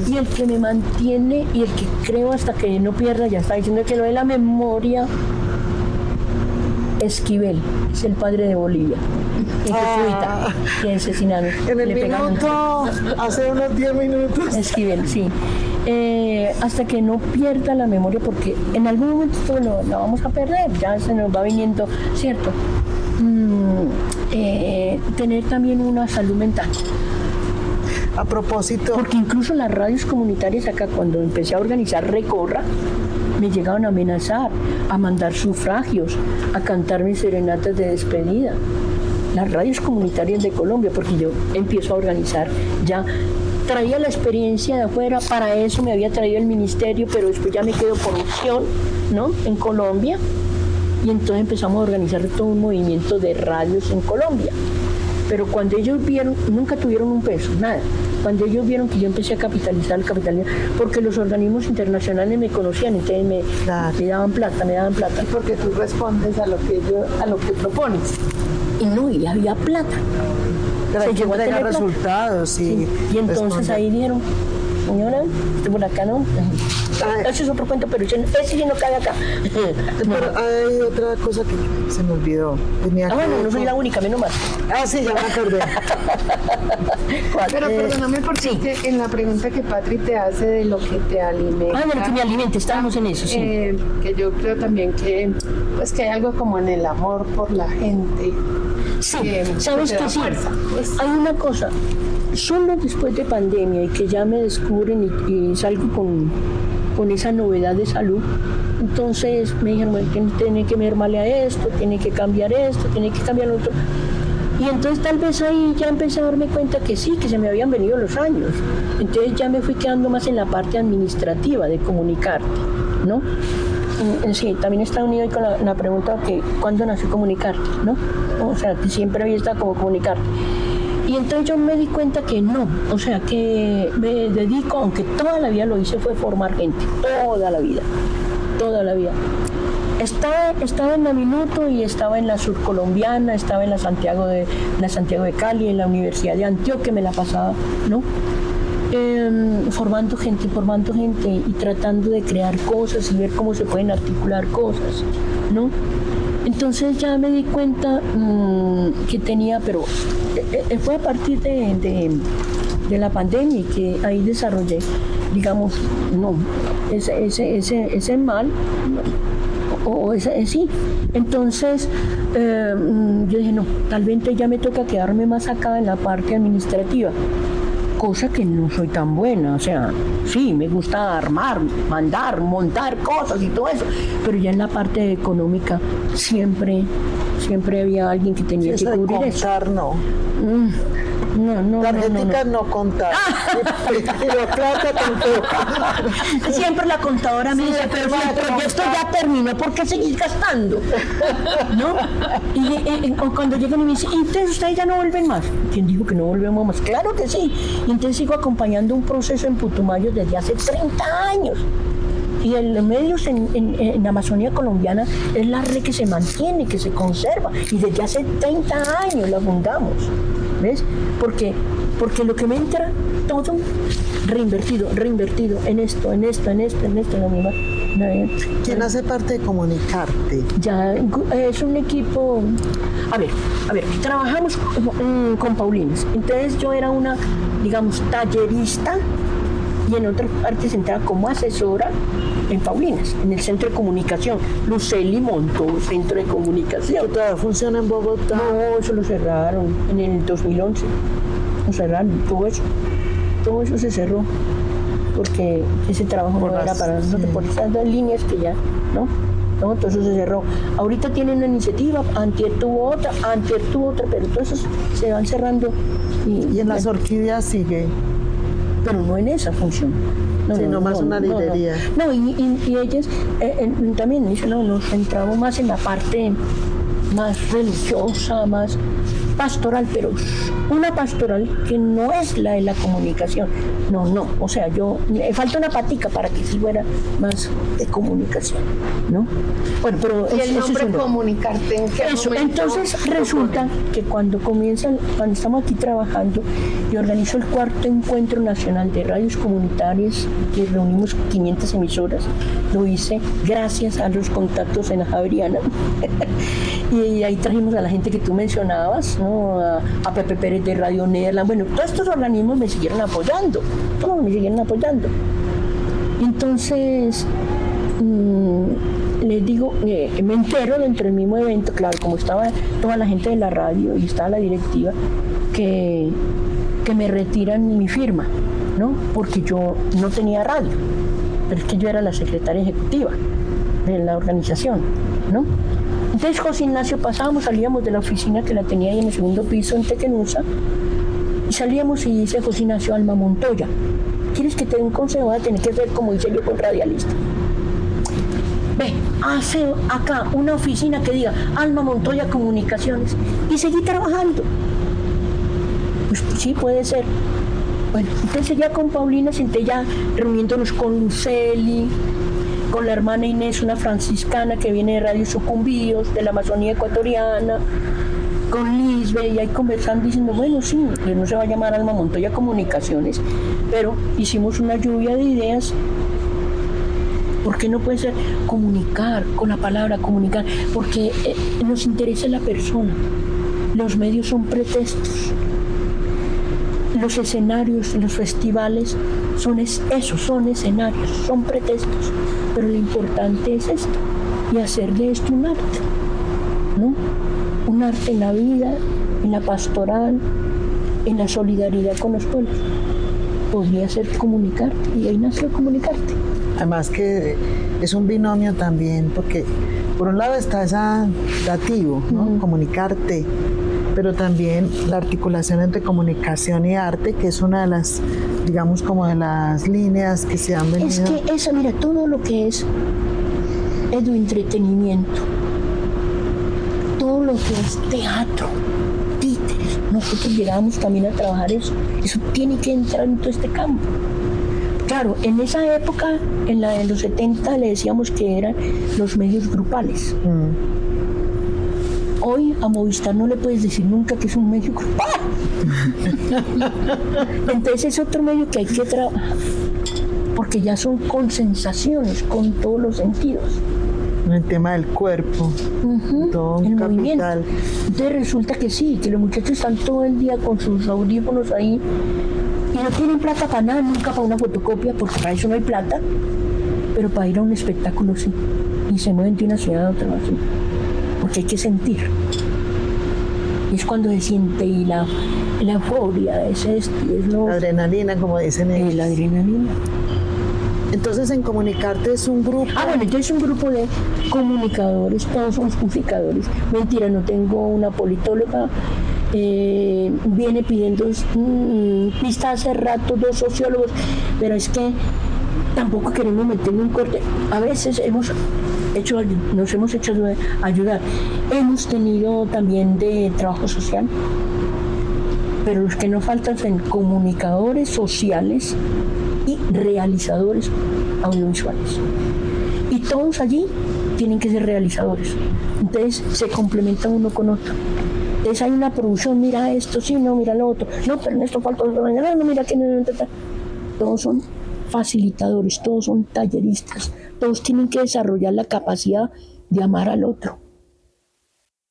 y el que me mantiene y el que creo hasta que no pierda. Ya está diciendo que lo de la memoria. Esquivel es el padre de Bolivia, en jesuita, que asesinaron. En el minuto, hace unos 10 minutos. Esquivel, sí. Hasta que no pierda la memoria, porque en algún momento la vamos a perder, ya se nos va viniendo, ¿cierto? Tener también una salud mental. A propósito. Porque incluso las radios comunitarias acá, cuando empecé a organizar Recorra, me llegaban a amenazar, a mandar sufragios, a cantar mis serenatas de despedida. Las radios comunitarias de Colombia, porque yo empiezo a organizar ya. Traía la experiencia de afuera, para eso me había traído el ministerio, pero después ya me quedo por opción, ¿no? En Colombia. Y entonces empezamos a organizar todo un movimiento de radios en Colombia. Pero cuando ellos vieron, nunca tuvieron un peso, nada. Cuando ellos vieron que yo empecé a capitalizar, porque los organismos internacionales me conocían, entonces me daban plata. Porque tú respondes a lo que propones. Y había plata. Se llegó a tener resultados. Sí. Y entonces ahí dijeron, señora, usted por acá no. Eso es otro cuento, pero ese sí no cae acá. Pero hay otra cosa que se me olvidó. Bueno, no soy la única, menos mal. Sí, ya me acordé. Pero perdóname porque es que en la pregunta que Patri te hace de lo que te alimenta. De lo que me alimenta, estábamos en eso, sí. Que yo creo también que hay algo como en el amor por la gente. Sí, sabes que sí. Hay una cosa, solo después de pandemia y que ya me descubren y salgo con esa novedad de salud, entonces me dijeron, bueno, tiene que mermarle a esto, tiene que cambiar esto, tiene que cambiar lo otro. Y entonces tal vez ahí ya empecé a darme cuenta que sí, que se me habían venido los años. Entonces ya me fui quedando más en la parte administrativa de comunicarte, ¿no? Sí, también está unido ahí con la pregunta que ¿cuándo nació Comunicarte?, ¿no? O sea, que siempre había estado como Comunicarte. Y entonces yo me di cuenta que no, o sea, que me dedico, aunque toda la vida lo hice, fue formar gente, toda la vida. Estaba en la Minuto y estaba en la Surcolombiana, estaba en la Santiago de Cali, en la Universidad de Antioquia, me la pasaba, ¿no? Formando gente y tratando de crear cosas y ver cómo se pueden articular cosas, ¿no? Entonces ya me di cuenta que tenía, pero fue a partir de la pandemia que ahí desarrollé, digamos, ese mal, sí. Entonces yo dije, no, tal vez ya me toca quedarme más acá en la parte administrativa. Cosa que no soy tan buena, o sea, sí, me gusta armar, mandar, montar cosas y todo eso, pero ya en la parte económica siempre había alguien que tenía que cubrir eso. No. Tarjeticas no contar. Y la plata tampoco. Siempre la contadora me dice, pero si el proyecto ya terminó, ¿por qué seguís gastando? ¿No? Y cuando llegan y me dicen, ¿y entonces ustedes ya no vuelven más? ¿Quién dijo que no volvemos más? Claro que sí. Y entonces sigo acompañando un proceso en Putumayo desde hace 30 años. Y el medios en Amazonía colombiana es la red que se mantiene, que se conserva. Y desde hace 30 años la fundamos. ¿Ves? Porque lo que me entra, todo reinvertido en esto, en la misma. ¿Quién hace parte de Comunicarte? Ya es un equipo. A ver, trabajamos con Paulinas. Entonces yo era una, digamos, tallerista y en otra parte sentada como asesora en Paulinas, en el centro de comunicación. Luceli montó un centro de comunicación. ¿Que todavía funciona en Bogotá? No, eso lo cerraron en el 2011. Lo cerraron, todo eso se cerró, porque ese trabajo no era para nosotros, por esas dos líneas que ya, ¿no? ¿no? Todo eso se cerró. Ahorita tienen una iniciativa, antier tuvo otra, pero todos esos se van cerrando. Y en las orquídeas sigue. Pero no en esa función. Sino más una librería. No, y ellas también dicen, no, nos centramos más en la parte más religiosa, más pastoral, pero una pastoral que no es la de la comunicación. No, o sea, me falta una patica para que se fuera más de comunicación, ¿no? Bueno, pero ¿Y el nombre es comunicarte en qué eso, momento? entonces resulta que cuando estamos aquí trabajando, yo organizo el 4º Encuentro Nacional de Radios Comunitarias, que reunimos 500 emisoras, lo hice gracias a los contactos en la Javeriana, y ahí trajimos a la gente que tú mencionabas, ¿no? A Pepe Pérez de Radio Nederland, bueno, todos estos organismos me siguieron apoyando, entonces les digo, me entero dentro del mismo evento, claro, como estaba toda la gente de la radio y estaba la directiva, que me retiran mi firma, ¿no? Porque yo no tenía radio, pero es que yo era la secretaria ejecutiva de la organización, ¿no? Entonces José Ignacio salíamos de la oficina que la tenía ahí en el 2º piso en Tequenusa, y salíamos y dice José Ignacio: Alma Montoya, ¿quieres que te dé un consejo? Vas a tener que hacer como hice yo con Radialista. Ve, hace acá una oficina que diga Alma Montoya Comunicaciones y seguí trabajando. Pues sí, puede ser. Bueno, entonces seguía con Paulina Centella, reuniéndonos con Luceli, con la hermana Inés, una franciscana que viene de Radio Sucumbíos, de la Amazonía ecuatoriana, con Lisbe, y ahí conversando diciendo, bueno, sí, pues no se va a llamar Alma Montoya Comunicaciones, pero hicimos una lluvia de ideas. ¿Por qué no puede ser comunicar con la palabra comunicar? Porque nos interesa la persona. Los medios son pretextos. Los escenarios, los festivales son escenarios, son pretextos. Pero lo importante es esto, y hacer de esto un arte, ¿no? Un arte en la vida, en la pastoral, en la solidaridad con los pueblos. Podría ser comunicarte, y ahí nació comunicarte. Además que es un binomio también, porque por un lado está ese dativo, ¿no? Comunicarte, pero también la articulación entre comunicación y arte, que es una de las, digamos, como de las líneas que se han venido. Es que eso, mira, todo lo que es entretenimiento, todo lo que es teatro, títeres, nosotros llegamos también a trabajar eso tiene que entrar en todo este campo. Claro, en esa época, en la de los 70, le decíamos que eran los medios grupales. Hoy a Movistar no le puedes decir nunca que es un medio grupal. Entonces es otro medio que hay que trabajar, porque ya son con sensaciones, con todos los sentidos. El tema del cuerpo, todo un el capital. Movimiento. Entonces resulta que sí, que los muchachos están todo el día con sus audífonos ahí, y no tienen plata para nada, nunca para una fotocopia, porque para eso no hay plata, pero para ir a un espectáculo sí, y se mueven de una ciudad a otra así, porque hay que sentir. Y es cuando se siente, y la euforia, es la adrenalina, como dicen ellos. La adrenalina. Entonces, en Comunicarte es un grupo. Bueno, entonces es un grupo de comunicadores, todos somos comunicadores. Mentira, no tengo una politóloga. Viene pidiendo pista hace rato 2 sociólogos, pero es que tampoco queremos meterle un corte. A veces nos hemos hecho ayudar. Hemos tenido también de trabajo social, pero los que no faltan son comunicadores sociales y realizadores audiovisuales. Y todos allí tienen que ser realizadores. Entonces se complementan uno con otro. Entonces hay una producción, mira esto, sí, no, mira lo otro. No, pero en esto falta otro, no, mira que no. Todos son facilitadores, todos son talleristas, todos tienen que desarrollar la capacidad de amar al otro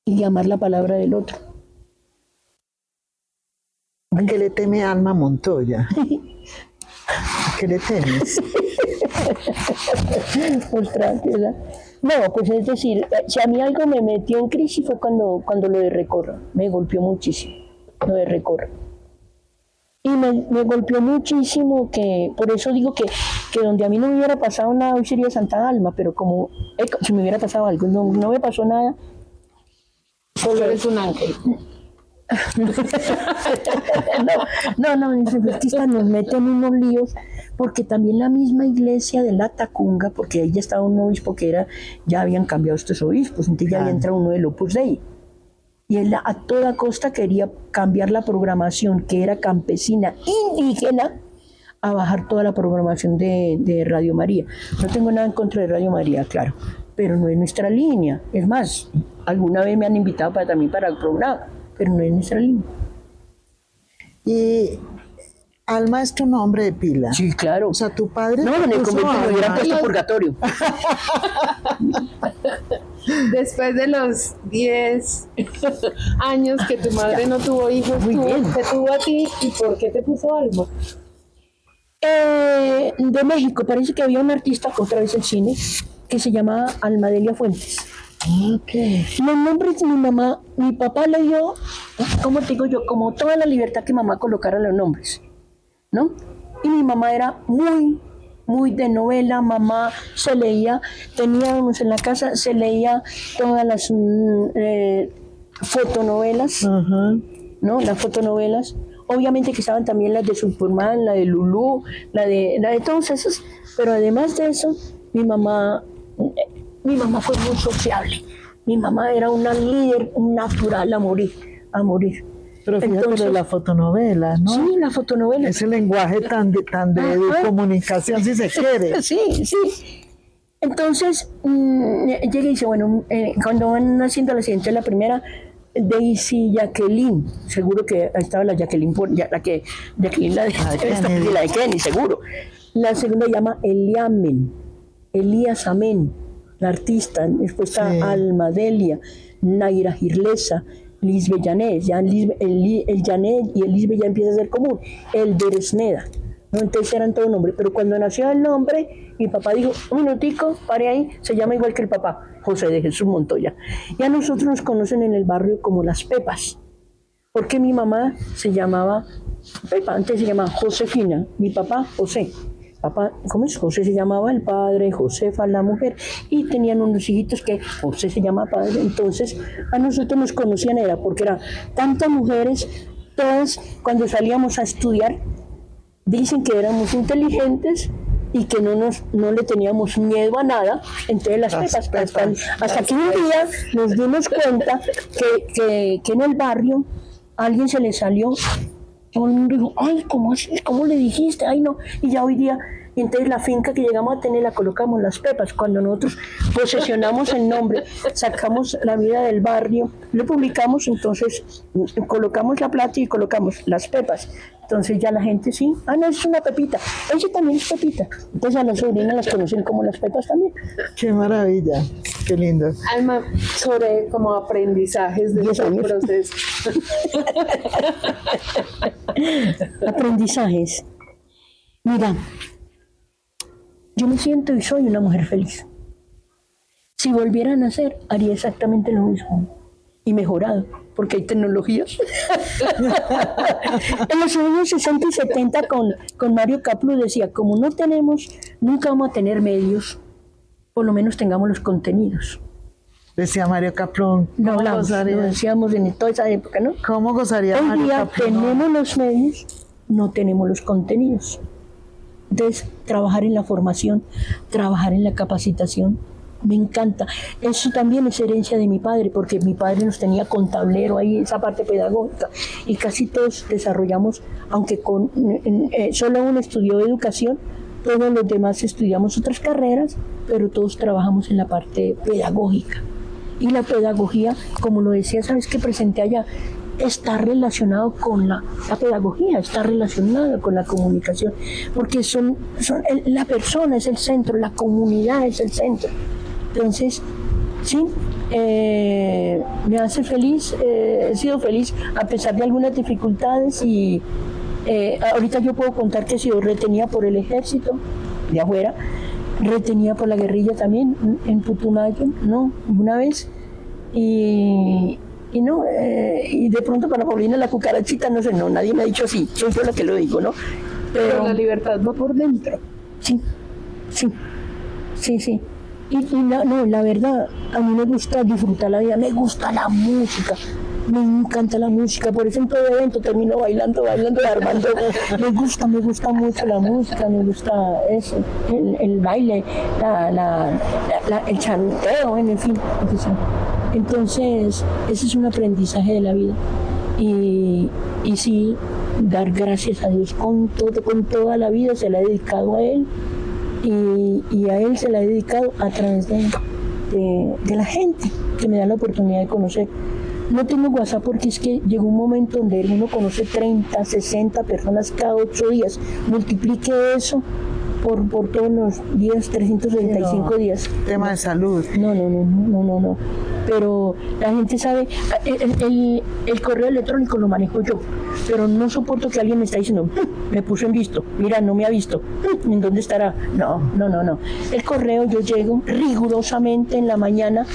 y de amar la palabra del otro. ¿A qué le teme Alma Montoya? ¿A qué le temes? Ostras, no, pues es decir, si a mí algo me metió en crisis fue cuando lo de Recorra, me golpeó muchísimo, lo de Recorra. Y me golpeó muchísimo, que por eso digo que donde a mí no me hubiera pasado nada, hoy sería Santa Alma, pero como si me hubiera pasado algo, no me pasó nada. Solo eres un ángel. No, los artistas nos meten en unos líos, porque también la misma iglesia de la Tacunga, porque ahí ya estaba un obispo ya habían cambiado estos obispos, entonces ya había entrado uno del Opus Dei. Y él a toda costa quería cambiar la programación, que era campesina, indígena, a bajar toda la programación de Radio María. No tengo nada en contra de Radio María, claro, pero no es nuestra línea. Es más, alguna vez me han invitado también para el programa, pero no es nuestra línea. Y Alma es tu nombre de pila. Sí, claro. O sea, tu padre... No, en el convento me hubieran puesto purgatorio. Después de los 10 años que tu madre no tuvo hijos, te tuvo a ti, ¿y por qué te puso Alma? De México, parece que había un artista, otra vez en cine, que se llamaba Almadelia Fuentes. Okay. Los nombres de mi papá le dio, ¿cómo te digo yo? Como toda la libertad que mamá colocara los nombres, ¿no? Y mi mamá era muy de novela. Mamá se leía, teníamos en la casa, se leía todas las fotonovelas, ¿no? Las fotonovelas. Obviamente que estaban también las de Superman, la de Lulú, la de todos esos, pero además de eso, mi mamá fue muy sociable. Mi mamá era una líder natural a morir. Pero fíjate, entonces, la fotonovela, ¿no? Sí, la fotonovela. Ese lenguaje tan de comunicación, si se quiere. Sí. Entonces, llega y dice, bueno, cuando van haciendo la siguiente, la primera, Daisy Jacqueline, seguro que estaba la Jacqueline, Jacqueline la de Kenny, seguro. La segunda llama Elías Amén, la artista. Después está Alma Delia, Naira Girlesa, Lisbeth Janet, ya el Janet y el Lisbeth ya empieza a ser común, el Beresneda, ¿no? Entonces eran todo nombre, pero cuando nació el nombre, mi papá dijo, un minutico, pare ahí, se llama igual que el papá, José de Jesús Montoya. Y a nosotros nos conocen en el barrio como las Pepas, porque mi mamá se llamaba Pepa, antes se llamaba Josefina, mi papá José. Papá, ¿cómo es? José se llamaba el padre, Josefa la mujer, y tenían unos hijitos que José se llamaba padre. Entonces a nosotros nos conocían porque eran tantas mujeres, todas cuando salíamos a estudiar dicen que éramos inteligentes y que no le teníamos miedo a nada. Entonces las Pepas, hasta que un día nos dimos cuenta que en el barrio a alguien se le salió. Todo el mundo dijo, ay, ¿cómo así? ¿Cómo le dijiste? Ay, no. Y ya hoy día, entonces la finca que llegamos a tener la colocamos Las Pepas. Cuando nosotros posesionamos el nombre, sacamos la vida del barrio, lo publicamos, entonces colocamos la plata y colocamos Las Pepas. Entonces ya la gente sí, no, es una Pepita, ella también es Pepita. Entonces a las sobrinas las conocen como Las Pepas también. Qué maravilla, qué lindo. Alma, sobre como aprendizajes de este proceso. Aprendizajes. Mira, yo me siento y soy una mujer feliz. Si volviera a nacer, haría exactamente lo mismo. Y mejorado, porque hay tecnologías. En los años 60 y 70 con Mario Caplu decía, como nunca vamos a tener medios, por lo menos tengamos los contenidos. Decía Mario Caplu. Lo decíamos en toda esa época, ¿no? ¿Cómo gozaría Hoy Mario día Caplu? tenemos los medios, no tenemos los contenidos. Entonces, trabajar en la formación, trabajar en la capacitación, me encanta. Eso también es herencia de mi padre, porque mi padre nos tenía con tablero ahí, esa parte pedagógica, y casi todos desarrollamos, aunque solo uno estudió educación, todos los demás estudiamos otras carreras, pero todos trabajamos en la parte pedagógica. Y la pedagogía, como lo decía, ¿sabes qué presenté allá? Está relacionado con la pedagogía, está relacionada con la comunicación, porque la persona es el centro, la comunidad es el centro. Entonces, sí, me hace feliz, he sido feliz a pesar de algunas dificultades y ahorita yo puedo contar que he sido retenida por el ejército de afuera, retenida por la guerrilla también en Putumayo, ¿no? Una vez, y Y de pronto para Paulina la cucarachita, no sé, no, nadie me ha dicho así, soy yo la que lo digo, ¿no? Pero la libertad va por dentro. Sí. La verdad, a mí me gusta disfrutar la vida, me gusta la música, me encanta la música, por eso en todo evento termino bailando, armando. Me gusta mucho la música, me gusta eso, el baile, el chanteo, en fin. Entonces, ese es un aprendizaje de la vida. Y sí, dar gracias a Dios con toda la vida, se la he dedicado a Él. Y a Él se la he dedicado a través de la gente que me da la oportunidad de conocer. No tengo WhatsApp porque es que llegó un momento donde uno conoce 30, 60 personas cada 8 días. Multiplique eso por todos los días, 365 días. Tema de salud. No. Pero la gente sabe, el correo electrónico lo manejo yo, pero no soporto que alguien me está diciendo, me puso en visto, mira, no me ha visto, ¿en dónde estará? No. El correo yo llego rigurosamente en la mañana,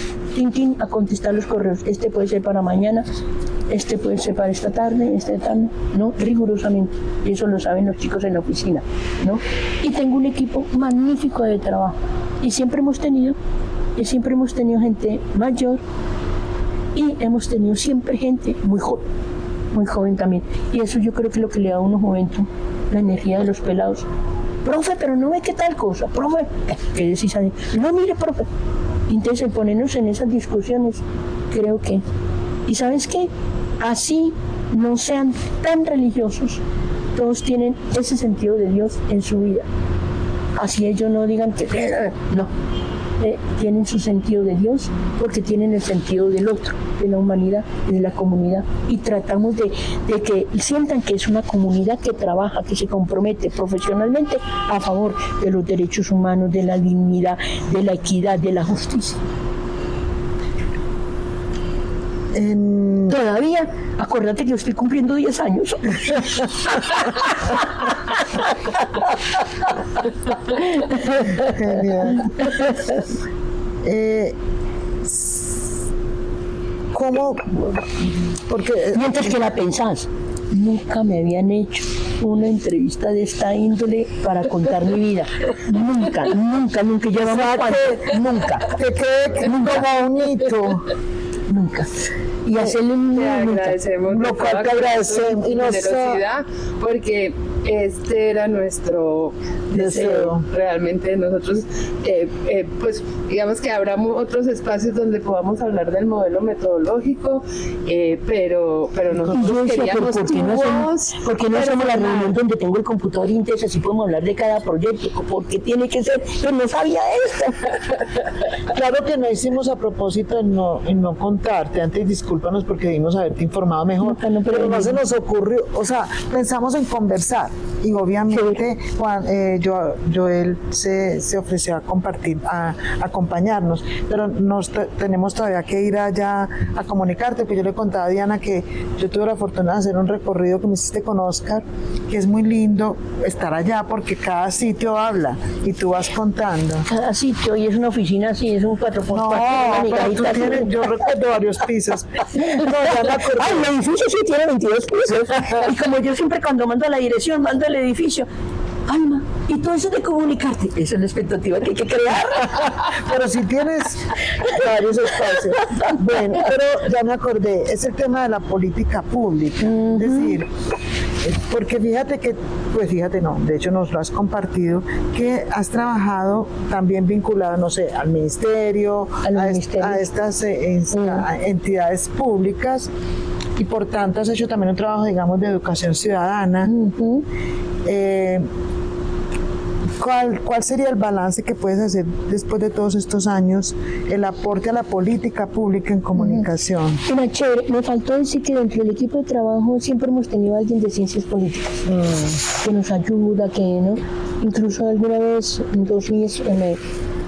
a contestar los correos. Este puede ser para mañana, este puede ser para esta tarde, no, rigurosamente. Y eso lo saben los chicos en la oficina, ¿no? Y tengo un equipo magnífico de trabajo. Y siempre hemos tenido gente mayor y hemos tenido siempre gente muy joven también. Y eso yo creo que es lo que le da a uno juventud, la energía de los pelados. Profe, pero no ve qué tal cosa, profe. ¿Qué decís ahí? No, mire, profe. Entonces, el ponernos en esas discusiones, creo que... ¿Y sabes qué? Así no sean tan religiosos, todos tienen ese sentido de Dios en su vida. Así ellos no digan que... No. Tienen su sentido de Dios porque tienen el sentido del otro, de la humanidad, de la comunidad, y tratamos de que sientan que es una comunidad que trabaja, que se compromete profesionalmente a favor de los derechos humanos, de la dignidad, de la equidad, de la justicia. Todavía, acuérdate que yo estoy cumpliendo 10 años. Genial. ¿Cómo? Porque mientras que la pensás, nunca me habían hecho una entrevista de esta índole para contar mi vida. Nunca. Llevamos nunca. Te quedé como un hito. Nunca. Y hacerle un te agradecemos lo cual te agradecemos y generosidad, porque este era nuestro deseo. Realmente nosotros pues digamos que habrá otros espacios donde podamos hablar del modelo metodológico, pero nosotros queríamos ¿por qué no hacemos la reunión donde tengo el computador y entonces así podemos hablar de cada proyecto? Porque tiene que ser, pero no sabía esto. Claro que no hicimos a propósito en no contarte, antes discúlpanos porque debimos haberte informado mejor, pero no se nos ocurrió, o sea, pensamos en conversar y obviamente Joel se ofreció a compartir, a acompañarnos, pero tenemos todavía que ir allá a comunicarte, porque yo le contaba a Diana que yo tuve la fortuna de hacer un recorrido que me hiciste con Oscar, que es muy lindo estar allá porque cada sitio habla y tú vas contando. Cada sitio, y es una oficina así, es un 4x4. No, yo recuerdo varios pisos. Ay, el edificio sí tiene 22 pisos. Y como yo siempre cuando mando la dirección, mando el edificio. Alma, y todo eso de comunicarte, esa es la expectativa que hay que crear. Pero si tienes varios espacios. Bueno, pero ya me acordé, es el tema de la política pública. Es decir, porque de hecho nos lo has compartido, que has trabajado también vinculado, no sé, al ministerio, a estas entidades públicas, y por tanto has hecho también un trabajo, digamos, de educación ciudadana. ¿Cuál sería el balance que puedes hacer después de todos estos años, el aporte a la política pública en comunicación? Mira, chévere, me faltó decir que dentro del equipo de trabajo siempre hemos tenido a alguien de ciencias políticas que nos ayuda, ¿no? Incluso alguna vez, dos niñas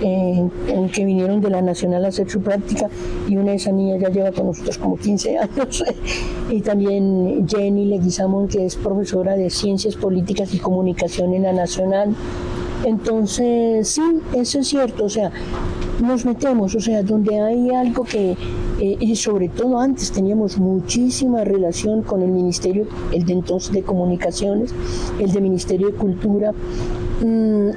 que vinieron de la Nacional a hacer su práctica, y una de esas niñas ya lleva con nosotros como 15 años, y también Jenny Leguizamón, que es profesora de Ciencias Políticas y Comunicación en la Nacional. Entonces, sí, eso es cierto, o sea, nos metemos, o sea, donde hay algo que y sobre todo antes teníamos muchísima relación con el Ministerio, el de entonces de Comunicaciones, el de Ministerio de Cultura,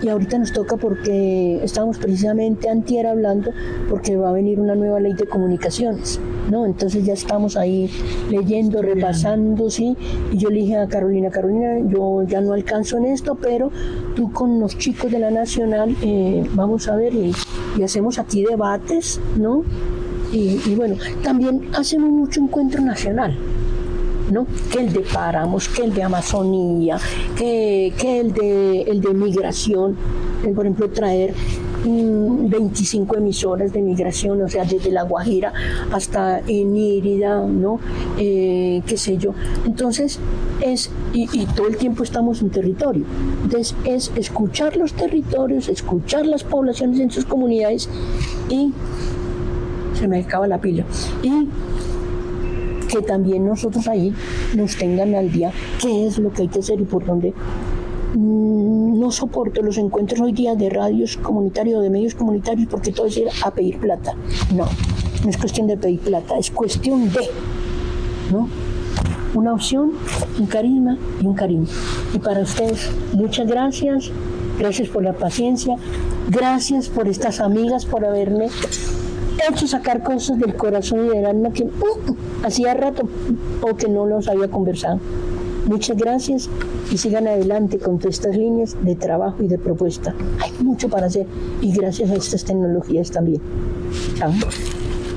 y ahorita nos toca porque estábamos precisamente antier hablando porque va a venir una nueva ley de comunicaciones, ¿no? Entonces ya estamos ahí leyendo, repasando, sí, y yo le dije a Carolina, yo ya no alcanzo en esto, pero tú con los chicos de la Nacional vamos a ver y hacemos aquí debates, ¿no? Y bueno, también hacemos mucho encuentro nacional, ¿no? Que el de páramos, que el de Amazonía, que el de migración, por ejemplo traer 25 emisoras de migración, o sea, desde La Guajira hasta Inírida, ¿no? Qué sé yo. Entonces, y todo el tiempo estamos en territorio. Entonces, es escuchar los territorios, escuchar las poblaciones en sus comunidades y se me acaba la pila. Y que también nosotros ahí nos tengan al día qué es lo que hay que hacer y por dónde. No soporto los encuentros hoy día de radios comunitarios o de medios comunitarios porque todo es ir a pedir plata. No es cuestión de pedir plata, es cuestión de, ¿no? Una opción, un carisma y un cariño. Y para ustedes, muchas gracias por la paciencia, gracias por estas amigas, por haberme hecho sacar cosas del corazón y del alma que hacía rato o que no los había conversado. Muchas gracias y sigan adelante con todas estas líneas de trabajo y de propuesta. Hay mucho para hacer y gracias a estas tecnologías también. Chao.